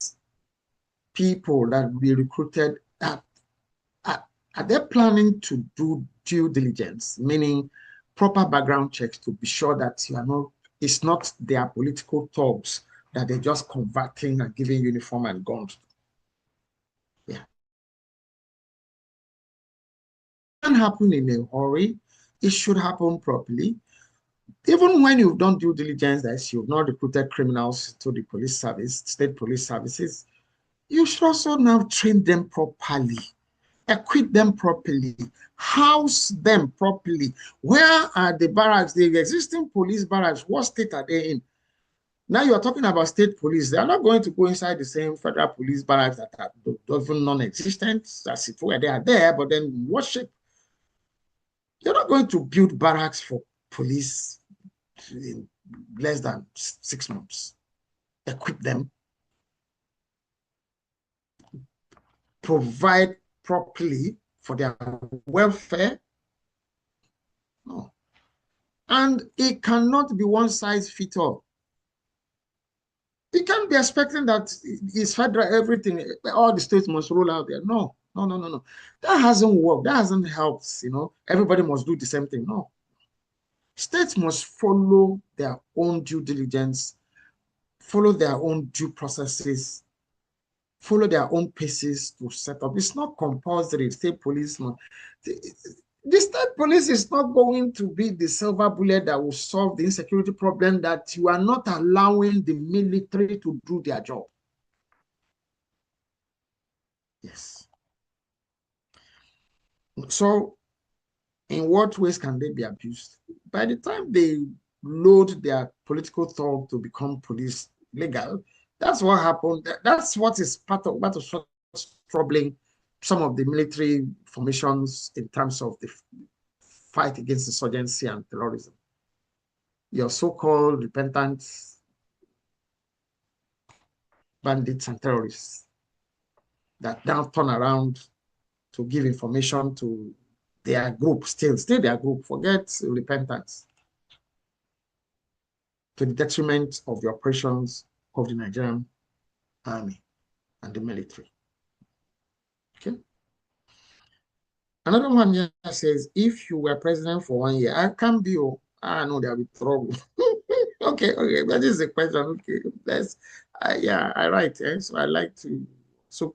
people that we recruited? Are they planning to do due diligence, meaning proper background checks to be sure that it's not their political thugs that they're just converting and giving uniform and guns? Yeah. It can happen in a hurry. It should happen properly. Even when you've done due diligence, that you've not recruited criminals to the police service, state police services, you should also now train them properly, equip them properly, house them properly. Where are the barracks, the existing police barracks? What state are they in? Now you are talking about state police. They are not going to go inside the same federal police barracks that are even non-existent, as it were. They are there, but then what shape? You're not going to build barracks for police in less than 6 months. Equip them, provide properly for their welfare. No. And it cannot be one size fits all. You can't be expecting that it's federal, everything, all the states must roll out there. No. That hasn't worked. That hasn't helped, Everybody must do the same thing. No. States must follow their own due diligence, follow their own due processes, follow their own paces to set up. It's not compulsory. State policeman. The state police is not going to be the silver bullet that will solve the insecurity problem that you are not allowing the military to do their job. Yes. So, in what ways can they be abused? By the time they load their political thug to become police legal, that's what happened. That's what is part of what's troubling some of the military formations in terms of the fight against insurgency and terrorism. Your so-called repentant bandits and terrorists that now turn around to give information to their group, still their group, forget repentance, to the detriment of the operations of the Nigerian army and the military. Okay. Another one here says, if you were president for 1 year, I can't be, I know there'll be trouble. Okay, that is the question. Okay, let's, yeah, I write, so I like to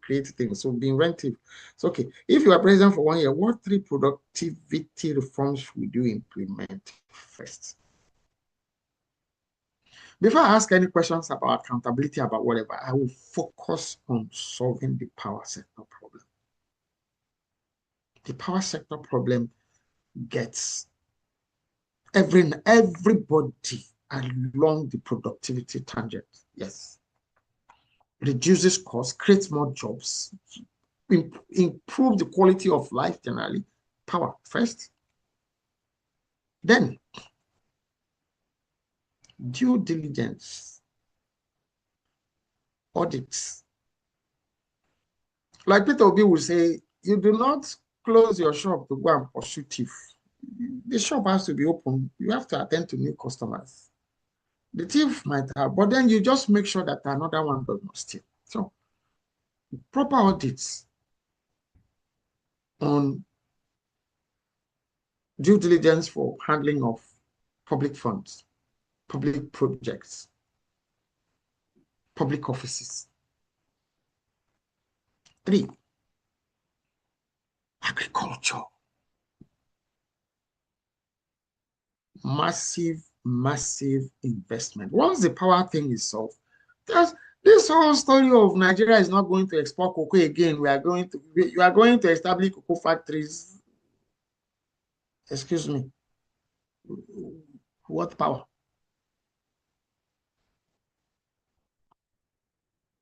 create things, so be inventive. So, okay, if you are president for 1 year, what 3 productivity reforms would you implement first? Before I ask any questions about accountability, about whatever, I will focus on solving the power sector problem. The power sector problem gets everybody along the productivity tangent. Yes. Reduces costs, creates more jobs, improve the quality of life generally. Power first. Then, due diligence, audits. Like Peter Obi will say, you do not close your shop to go and pursue thief. the shop has to be open. You have to attend to new customers. The thief might have, but then you just make sure that another one does not steal. So proper audits on due diligence for handling of public funds, public projects, public offices. 3, agriculture. Massive investment. Once the power thing is solved, there's this whole story of Nigeria is not going to export cocoa again. You are going to establish cocoa factories. Excuse me. What power?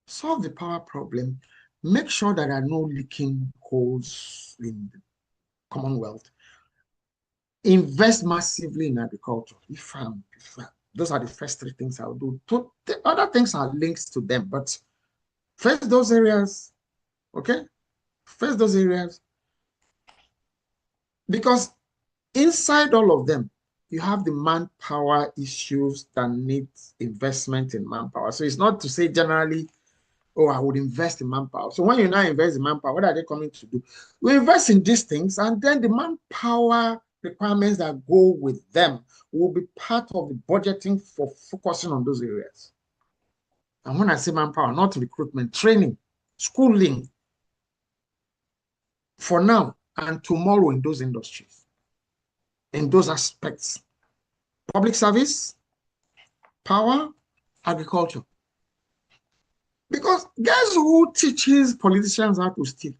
Solve the power problem. Make sure there are no leaking holes in the Commonwealth. Invest massively in agriculture. Those are the first 3 things I'll do. The other things are links to them, but first those areas, okay? First those areas, because inside all of them, you have the manpower issues that need investment in manpower. So it's not to say generally, oh, I would invest in manpower. So when you now invest in manpower, what are they coming to do? We invest in these things, and then the manpower requirements that go with them will be part of the budgeting for focusing on those areas. And when I say manpower, not recruitment, training, schooling, for now and tomorrow in those industries, in those aspects. Public service, power, agriculture. Because guess who teaches politicians how to steal?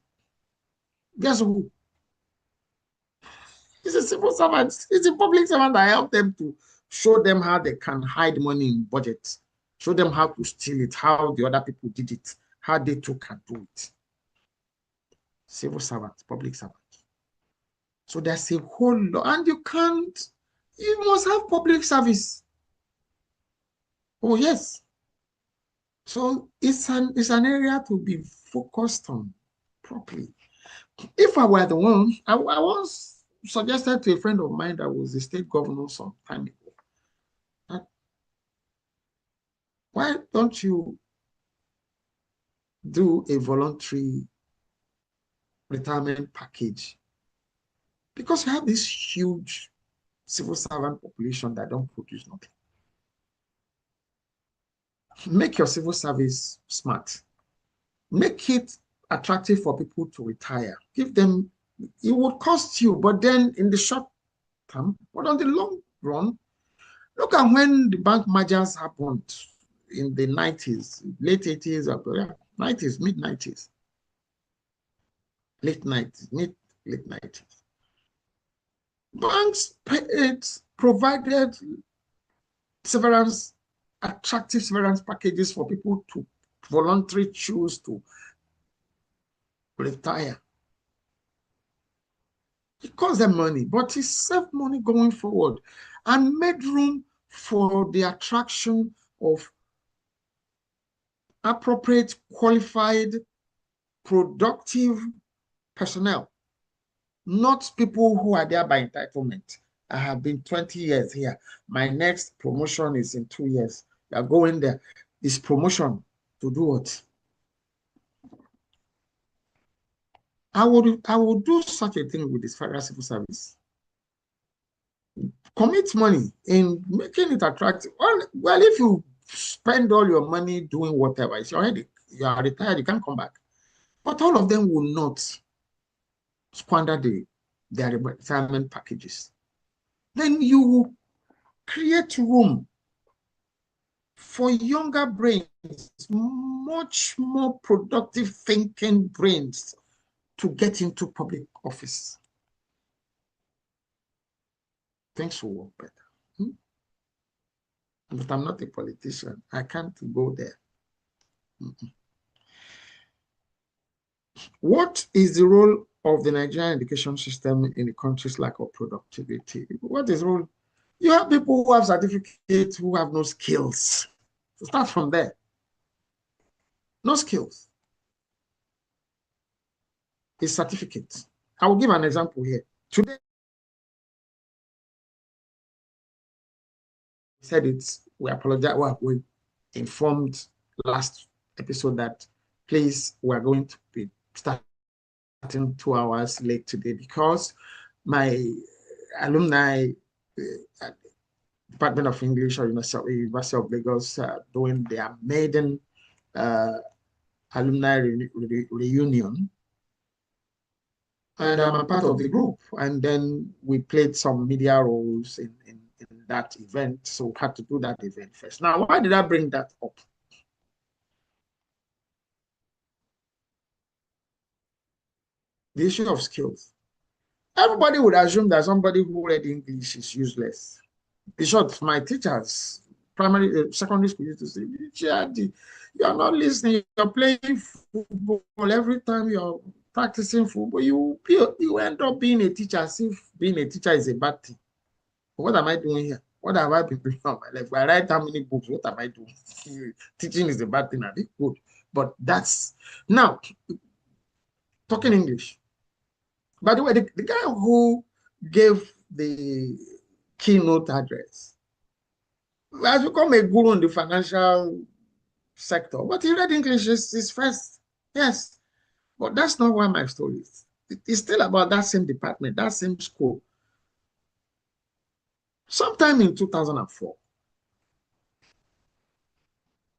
Guess who? It's a civil servant. It's a public servant that help them to show them how they can hide money in budgets, show them how to steal it, how the other people did it, how they too can do it. Civil servants, public servants. So there's a whole lot, and you must have public service. Oh, yes. So it's an area to be focused on properly. If I were the one, I once suggested to a friend of mine that was a state governor some time ago, that why don't you do a voluntary retirement package? Because you have this huge civil servant population that don't produce nothing. Make your civil service smart. Make it attractive for people to retire. Give them, it would cost you, but then in the short term, but on the long run, look at when the bank mergers happened in the 90s, late 80s, 90s, mid 90s, late 90s. Banks provided attractive severance packages for people to voluntarily choose to retire. It cost them money, but it saved money going forward and made room for the attraction of appropriate, qualified, productive personnel, not people who are there by entitlement. I have been 20 years here. My next promotion is in 2 years. You are going there. It's promotion to do what? I would do such a thing with this federal civil service. Commit money in making it attractive. Well, if you spend all your money doing whatever, you are retired, you can't come back. But all of them will not squander their retirement packages. Then you will create room for younger brains, much more productive thinking brains to get into public office. Things will work better. But I'm not a politician. I can't go there. What is the role of the Nigerian education system in the country's lack of productivity? What is the role? You have people who have certificates who have no skills. So start from there. No skills. A certificate. I will give an example here. Today, said it, we apologize. Well, we informed last episode that please, we're going to be starting 2 hours late today because my alumni at Department of English or University of Lagos doing their maiden alumni reunion. And I'm a part of the group. And then we played some media roles in that event. So we had to do that event first. Now, why did I bring that up? The issue of skills. Everybody would assume that somebody who read English is useless. In short, my teachers, primary, secondary school used to say, you're not listening, you're playing football every time you're practicing football, you end up being a teacher as if being a teacher is a bad thing. What am I doing here? What have I been doing all my life? I write how many books? What am I doing? Teaching is a bad thing. I think good. But that's now talking English. By the way, the guy who gave the keynote address has become a guru in the financial sector, but he read English is first. Yes. But that's not why my story is. It's still about that same department, that same school. Sometime in 2004,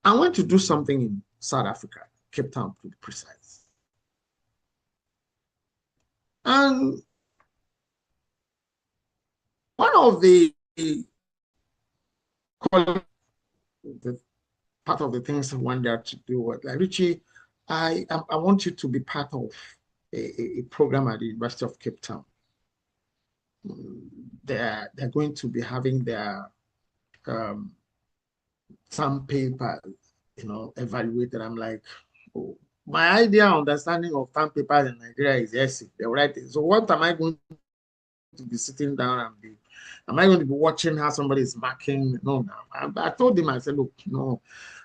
I went to do something in South Africa, Cape Town to be precise. And one of the part of the things I went there to do was like, Richie, I want you to be part of a program at the University of Cape Town. They're going to be having their some papers, evaluated. I'm like, oh, my idea, understanding of term papers in Nigeria is yes, they're right. So what am I going to be sitting down and be? Am I going to be watching how somebody is marking? No. I told him, I said, look, no,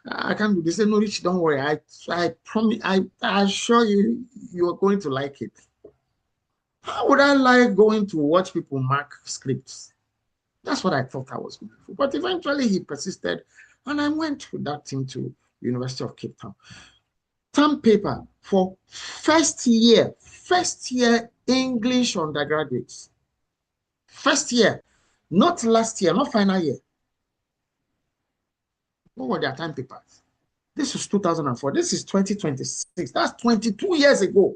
I can't do this. They said, no, Rich, don't worry. I promise, I assure you, you are going to like it. How would I like going to watch people mark scripts? That's what I thought I was going for. But eventually he persisted, and I went with that team to University of Cape Town. Term paper for first year English undergraduates. First year, not last year, not final year. What were their time papers? This was 2004. This is 2026. That's 22 years ago.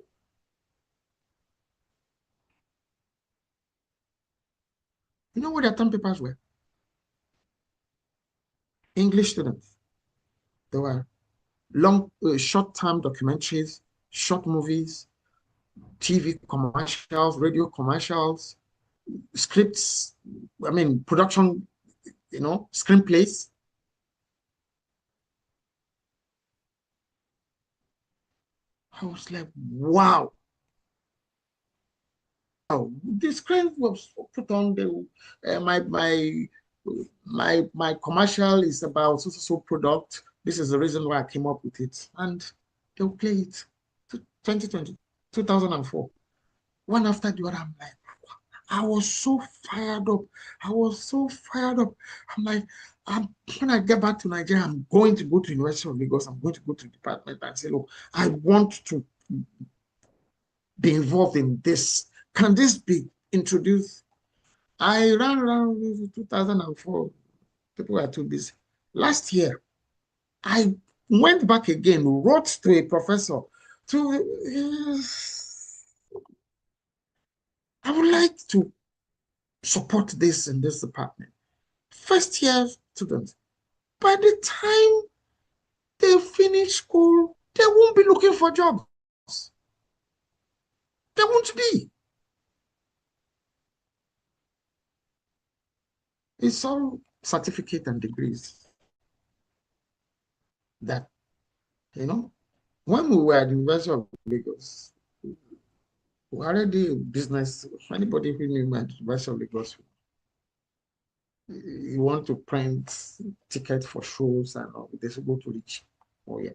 You know what their term papers were? English students. They were long, short-term documentaries, short movies, TV commercials, radio commercials, scripts, production, screenplays. I was like, wow. The screen was put on my commercial is about so product. This is the reason why I came up with it. And they'll play it. 2020, 2004. One after the other, I'm like, I was so fired up. I'm like, when I get back to Nigeria, I'm going to go to University of Lagos. I'm going to go to the department and say, look, I want to be involved in this. Can this be introduced? I ran around in 2004. People were too busy. Last year, I went back again, wrote to a professor I would like to support this in this department. First year students, by the time they finish school, they won't be looking for jobs. They won't be. It's all certificate and degrees that, when we were at the University of Lagos, we already business. Anybody who knew me at the University of Lagos, you want to print tickets for shows and all, they should go to reach. Oh, yeah.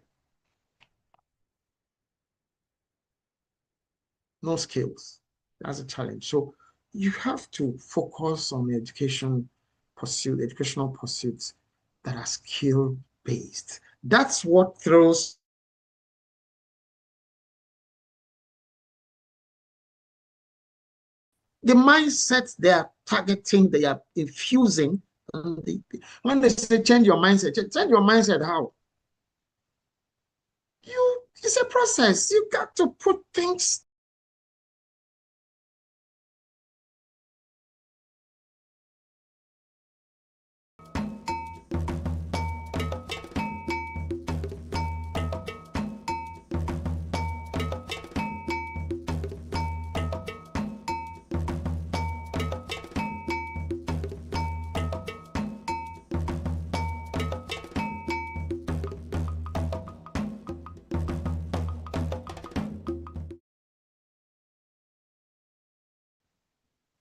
No skills. That's a challenge. So you have to focus on education pursuit, educational pursuits that are skill-based. That's what throws the mindset they are targeting, they are infusing. When they say change your mindset, change your mindset how? It's a process. You got to put things.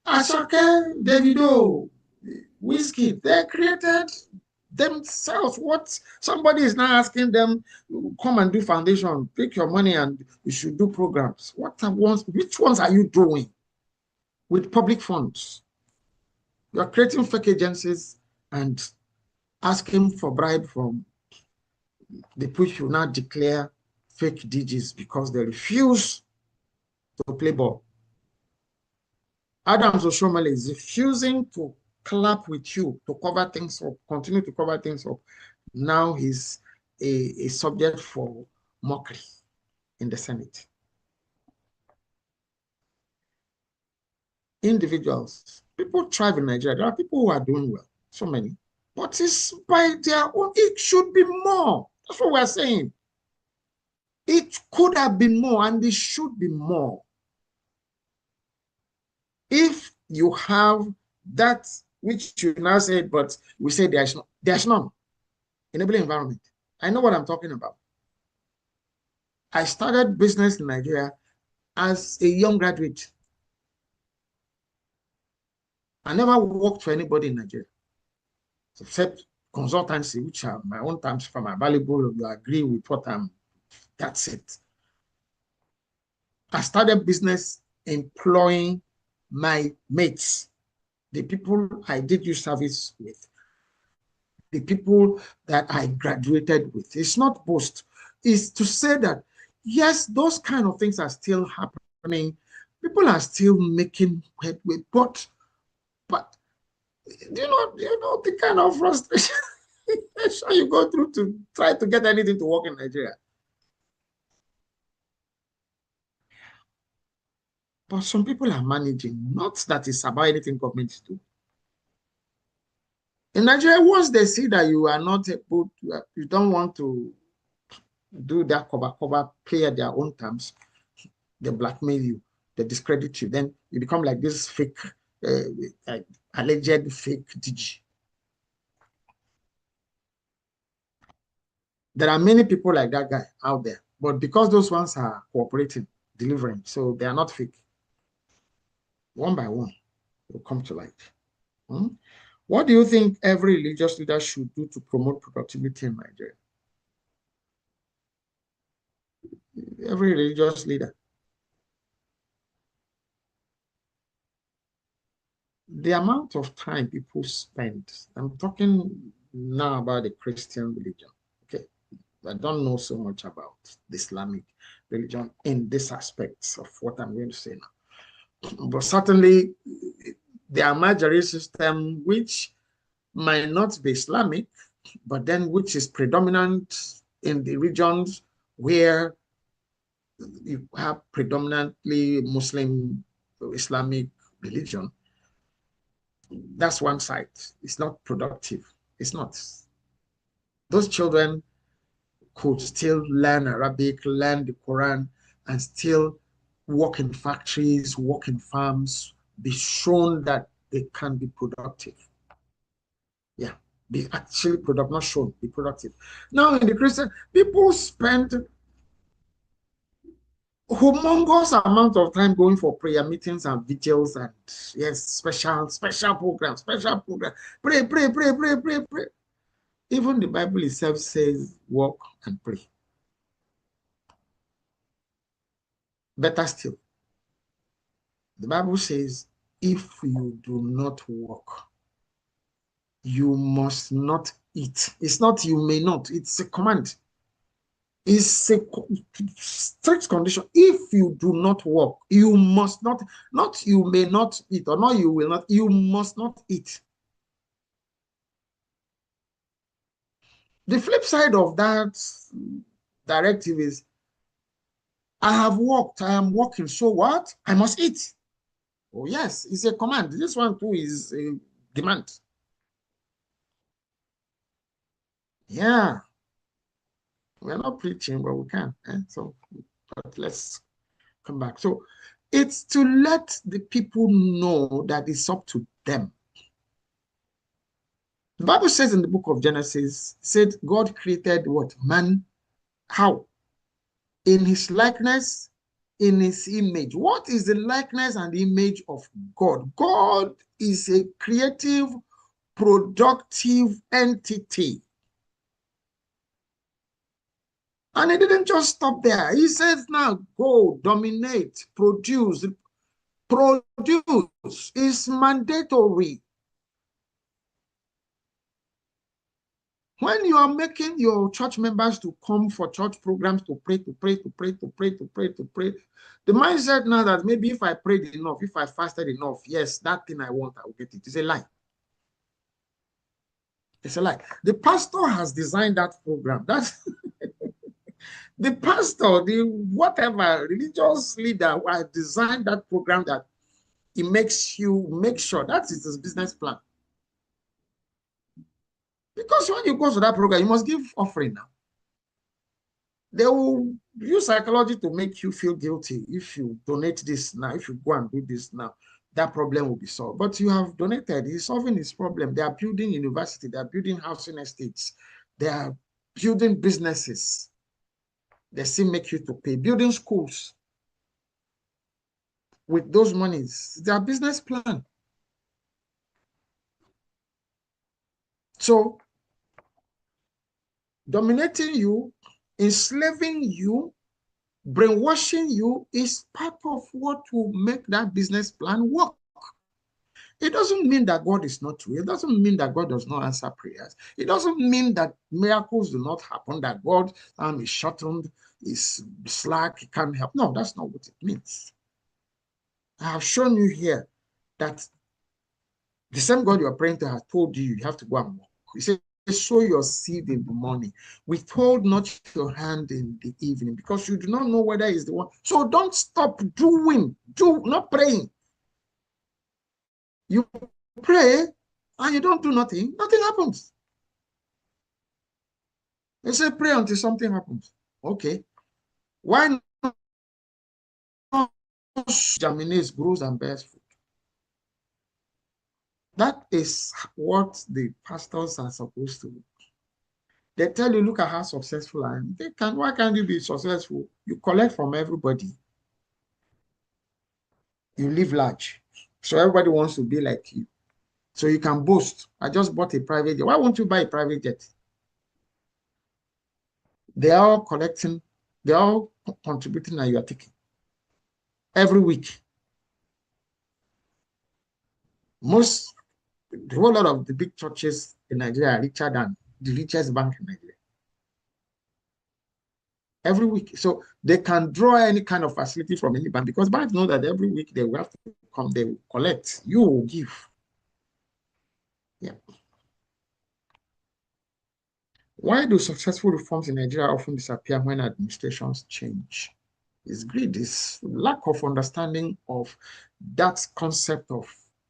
Asake, Davido, Whiskey, they created themselves. What somebody is now asking them, come and do foundation, take your money and you should do programs. Which ones are you doing with public funds? You're creating fake agencies and asking for bribe from the people who now declare fake DGs because they refuse to play ball. Adams Oshomale is refusing to clap with you to cover things up, continue to cover things up. Now he's a subject for mockery in the Senate. Individuals, people thrive in Nigeria. There are people who are doing well, so many. But it's by their own, it should be more. That's what we're saying. It could have been more and it should be more. If you have that, which you now said, but we say there's none. Enabling environment. I know what I'm talking about. I started business in Nigeria as a young graduate. I never worked for anybody in Nigeria, except consultancy, which are my own terms from available. You agree with what that's it. I started business employing my mates, the people I did youth service with, the people that I graduated with. It's not boast. It's to say that, yes, those kind of things are still happening. People are still making headway, but do you know the kind of frustration you go through to try to get anything to work in Nigeria? But some people are managing, not that it's about anything government do. In Nigeria, once they see that you are not able to, you don't want to do that cover, play at their own terms, they blackmail you, they discredit you, then you become like this fake, alleged fake DG. There are many people like that guy out there, but because those ones are cooperating, delivering, so they are not fake. One by one, will come to light. What do you think every religious leader should do to promote productivity in Nigeria? Every religious leader. The amount of time people spend, I'm talking now about the Christian religion. Okay, I don't know so much about the Islamic religion in this aspect of what I'm going to say now. But certainly, the Ahmadiyya system, which might not be Islamic, but then which is predominant in the regions where you have predominantly Muslim Islamic religion, that's one side. It's not productive. It's not. Those children could still learn Arabic, learn the Quran, and still work in factories, work in farms, be shown that they can be productive. Yeah, be actually productive, not shown, be productive. Now, in the Christian, people spend humongous amount of time going for prayer meetings and vigils and yes, special programs, pray. Even the Bible itself says walk and pray. Better still, the Bible says if you do not walk, You must not eat. It's not you may not, it's a command. It's a strict condition. If you do not work, you must not you may not eat, or not you will not, you must not eat. The flip side of that directive is, I have worked, I am working, so what? I must eat. Oh yes, it's a command. This one too is a demand. Yeah, we're not preaching, but we can. So, but let's come back. So it's to let the people know that it's up to them. The Bible says in the book of Genesis, said God created what? Man. How? In his likeness, in his image. What is the likeness and image of God? God is a creative, productive entity. And he didn't just stop there. He says, now go, dominate, produce. Produce is mandatory. When you are making your church members to come for church programs to pray, the mindset now that maybe if I prayed enough, if I fasted enough, yes, that thing I want, I will get it. It's a lie. It's a lie. The pastor has designed that program. That's the pastor, the whatever religious leader has designed that program that it makes you make sure that is his business plan. Because when you go to that program, you must give offering now. They will use psychology to make you feel guilty. If you donate this now, if you go and do this now, that problem will be solved. But you have donated, he's solving his problem. They are building university, they are building housing estates, they are building businesses. They still make you to pay, building schools with those monies. Their business plan. So dominating you, enslaving you, brainwashing you is part of what will make that business plan work. It doesn't mean that God is not real. It doesn't mean that God does not answer prayers. It doesn't mean that miracles do not happen, that God is shortened, is slack, he can't help. No, that's not what it means. I have shown you here that the same God you are praying to has told you have to go and work. He said, sow your seed in the morning. Withhold not your hand in the evening, because you do not know whether it's the one. So don't stop doing, not praying. You pray and you don't do nothing, nothing happens. They say pray until something happens. Okay. Why not germinates, grows, and bears fruit? That is what the pastors are supposed to do. They tell you, look at how successful I am. Why can't you be successful? You collect from everybody. You live large. So everybody wants to be like you. So you can boast. I just bought a private jet. Why won't you buy a private jet? They are all collecting, they are all contributing, and you are taking. Every week. The whole lot of the big churches in Nigeria are richer than the richest bank in Nigeria. Every week. So they can draw any kind of facility from any bank, because banks know that every week they will have to come, they will collect, you will give. Yeah. Why do successful reforms in Nigeria often disappear when administrations change? It's greed, it's lack of understanding of that concept of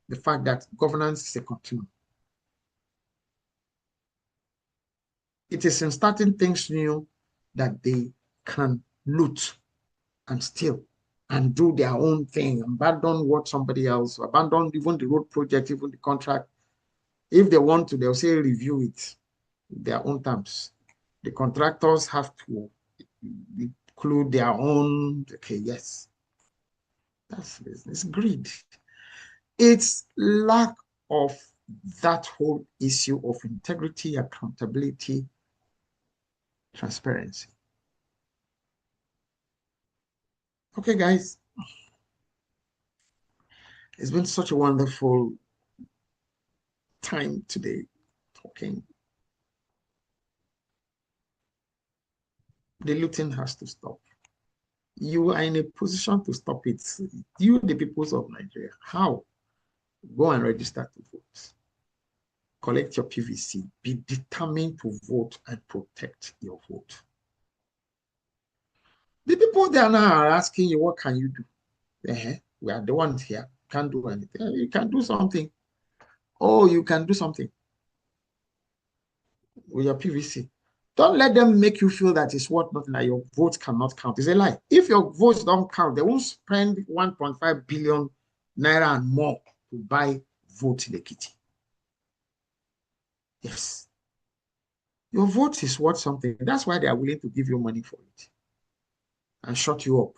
the fact that governance is a continuum. It is in starting things new that they can loot and steal and do their own thing, abandon what somebody else, abandon even the road project, even the contract. If they want to, they'll say review it, their own terms. The contractors have to include their own, okay, yes. That's business. Greed. It's lack of that whole issue of integrity, accountability, transparency. Okay, guys. It's been such a wonderful time today. working. The looting has to stop. You are in a position to stop it. You, the peoples of Nigeria. How? Go and register to vote. Collect your PVC. Be determined to vote and protect your vote. The people there now are asking you, what can you do? We are the ones here. Can't do anything. You can do something. Oh, you can do something with your PVC. Don't let them make you feel that it's worth nothing, that your votes cannot count. It's a lie. If your votes don't count, they won't spend 1.5 billion naira and more to buy vote in the kitty. Yes. Your vote is worth something. That's why they are willing to give you money for it and shut you up.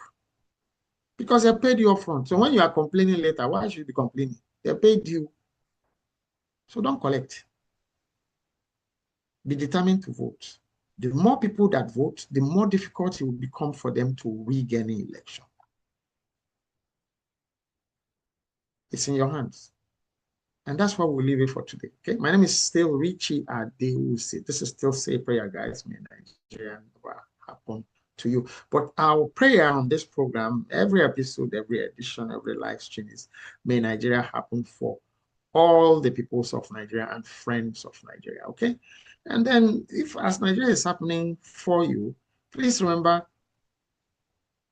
Because they paid you up front. So when you are complaining later, why should you be complaining? They paid you. So don't collect. Be determined to vote. The more people that vote, the more difficult it will become for them to rig any election. It's in your hands. And that's what we'll leave it for today. Okay. My name is still Richie Adewusi. This is still Say Prayer, guys. May Nigerian never happen to you. But our prayer on this program, every episode, every edition, every live stream is may Nigeria happen for all the peoples of Nigeria and friends of Nigeria. Okay. And then if as Nigeria is happening for you, please remember,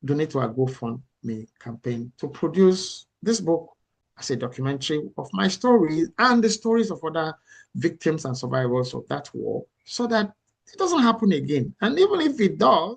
donate to our GoFundMe campaign to produce this book as a documentary of my stories and the stories of other victims and survivors of that war, so that it doesn't happen again. And even if it does,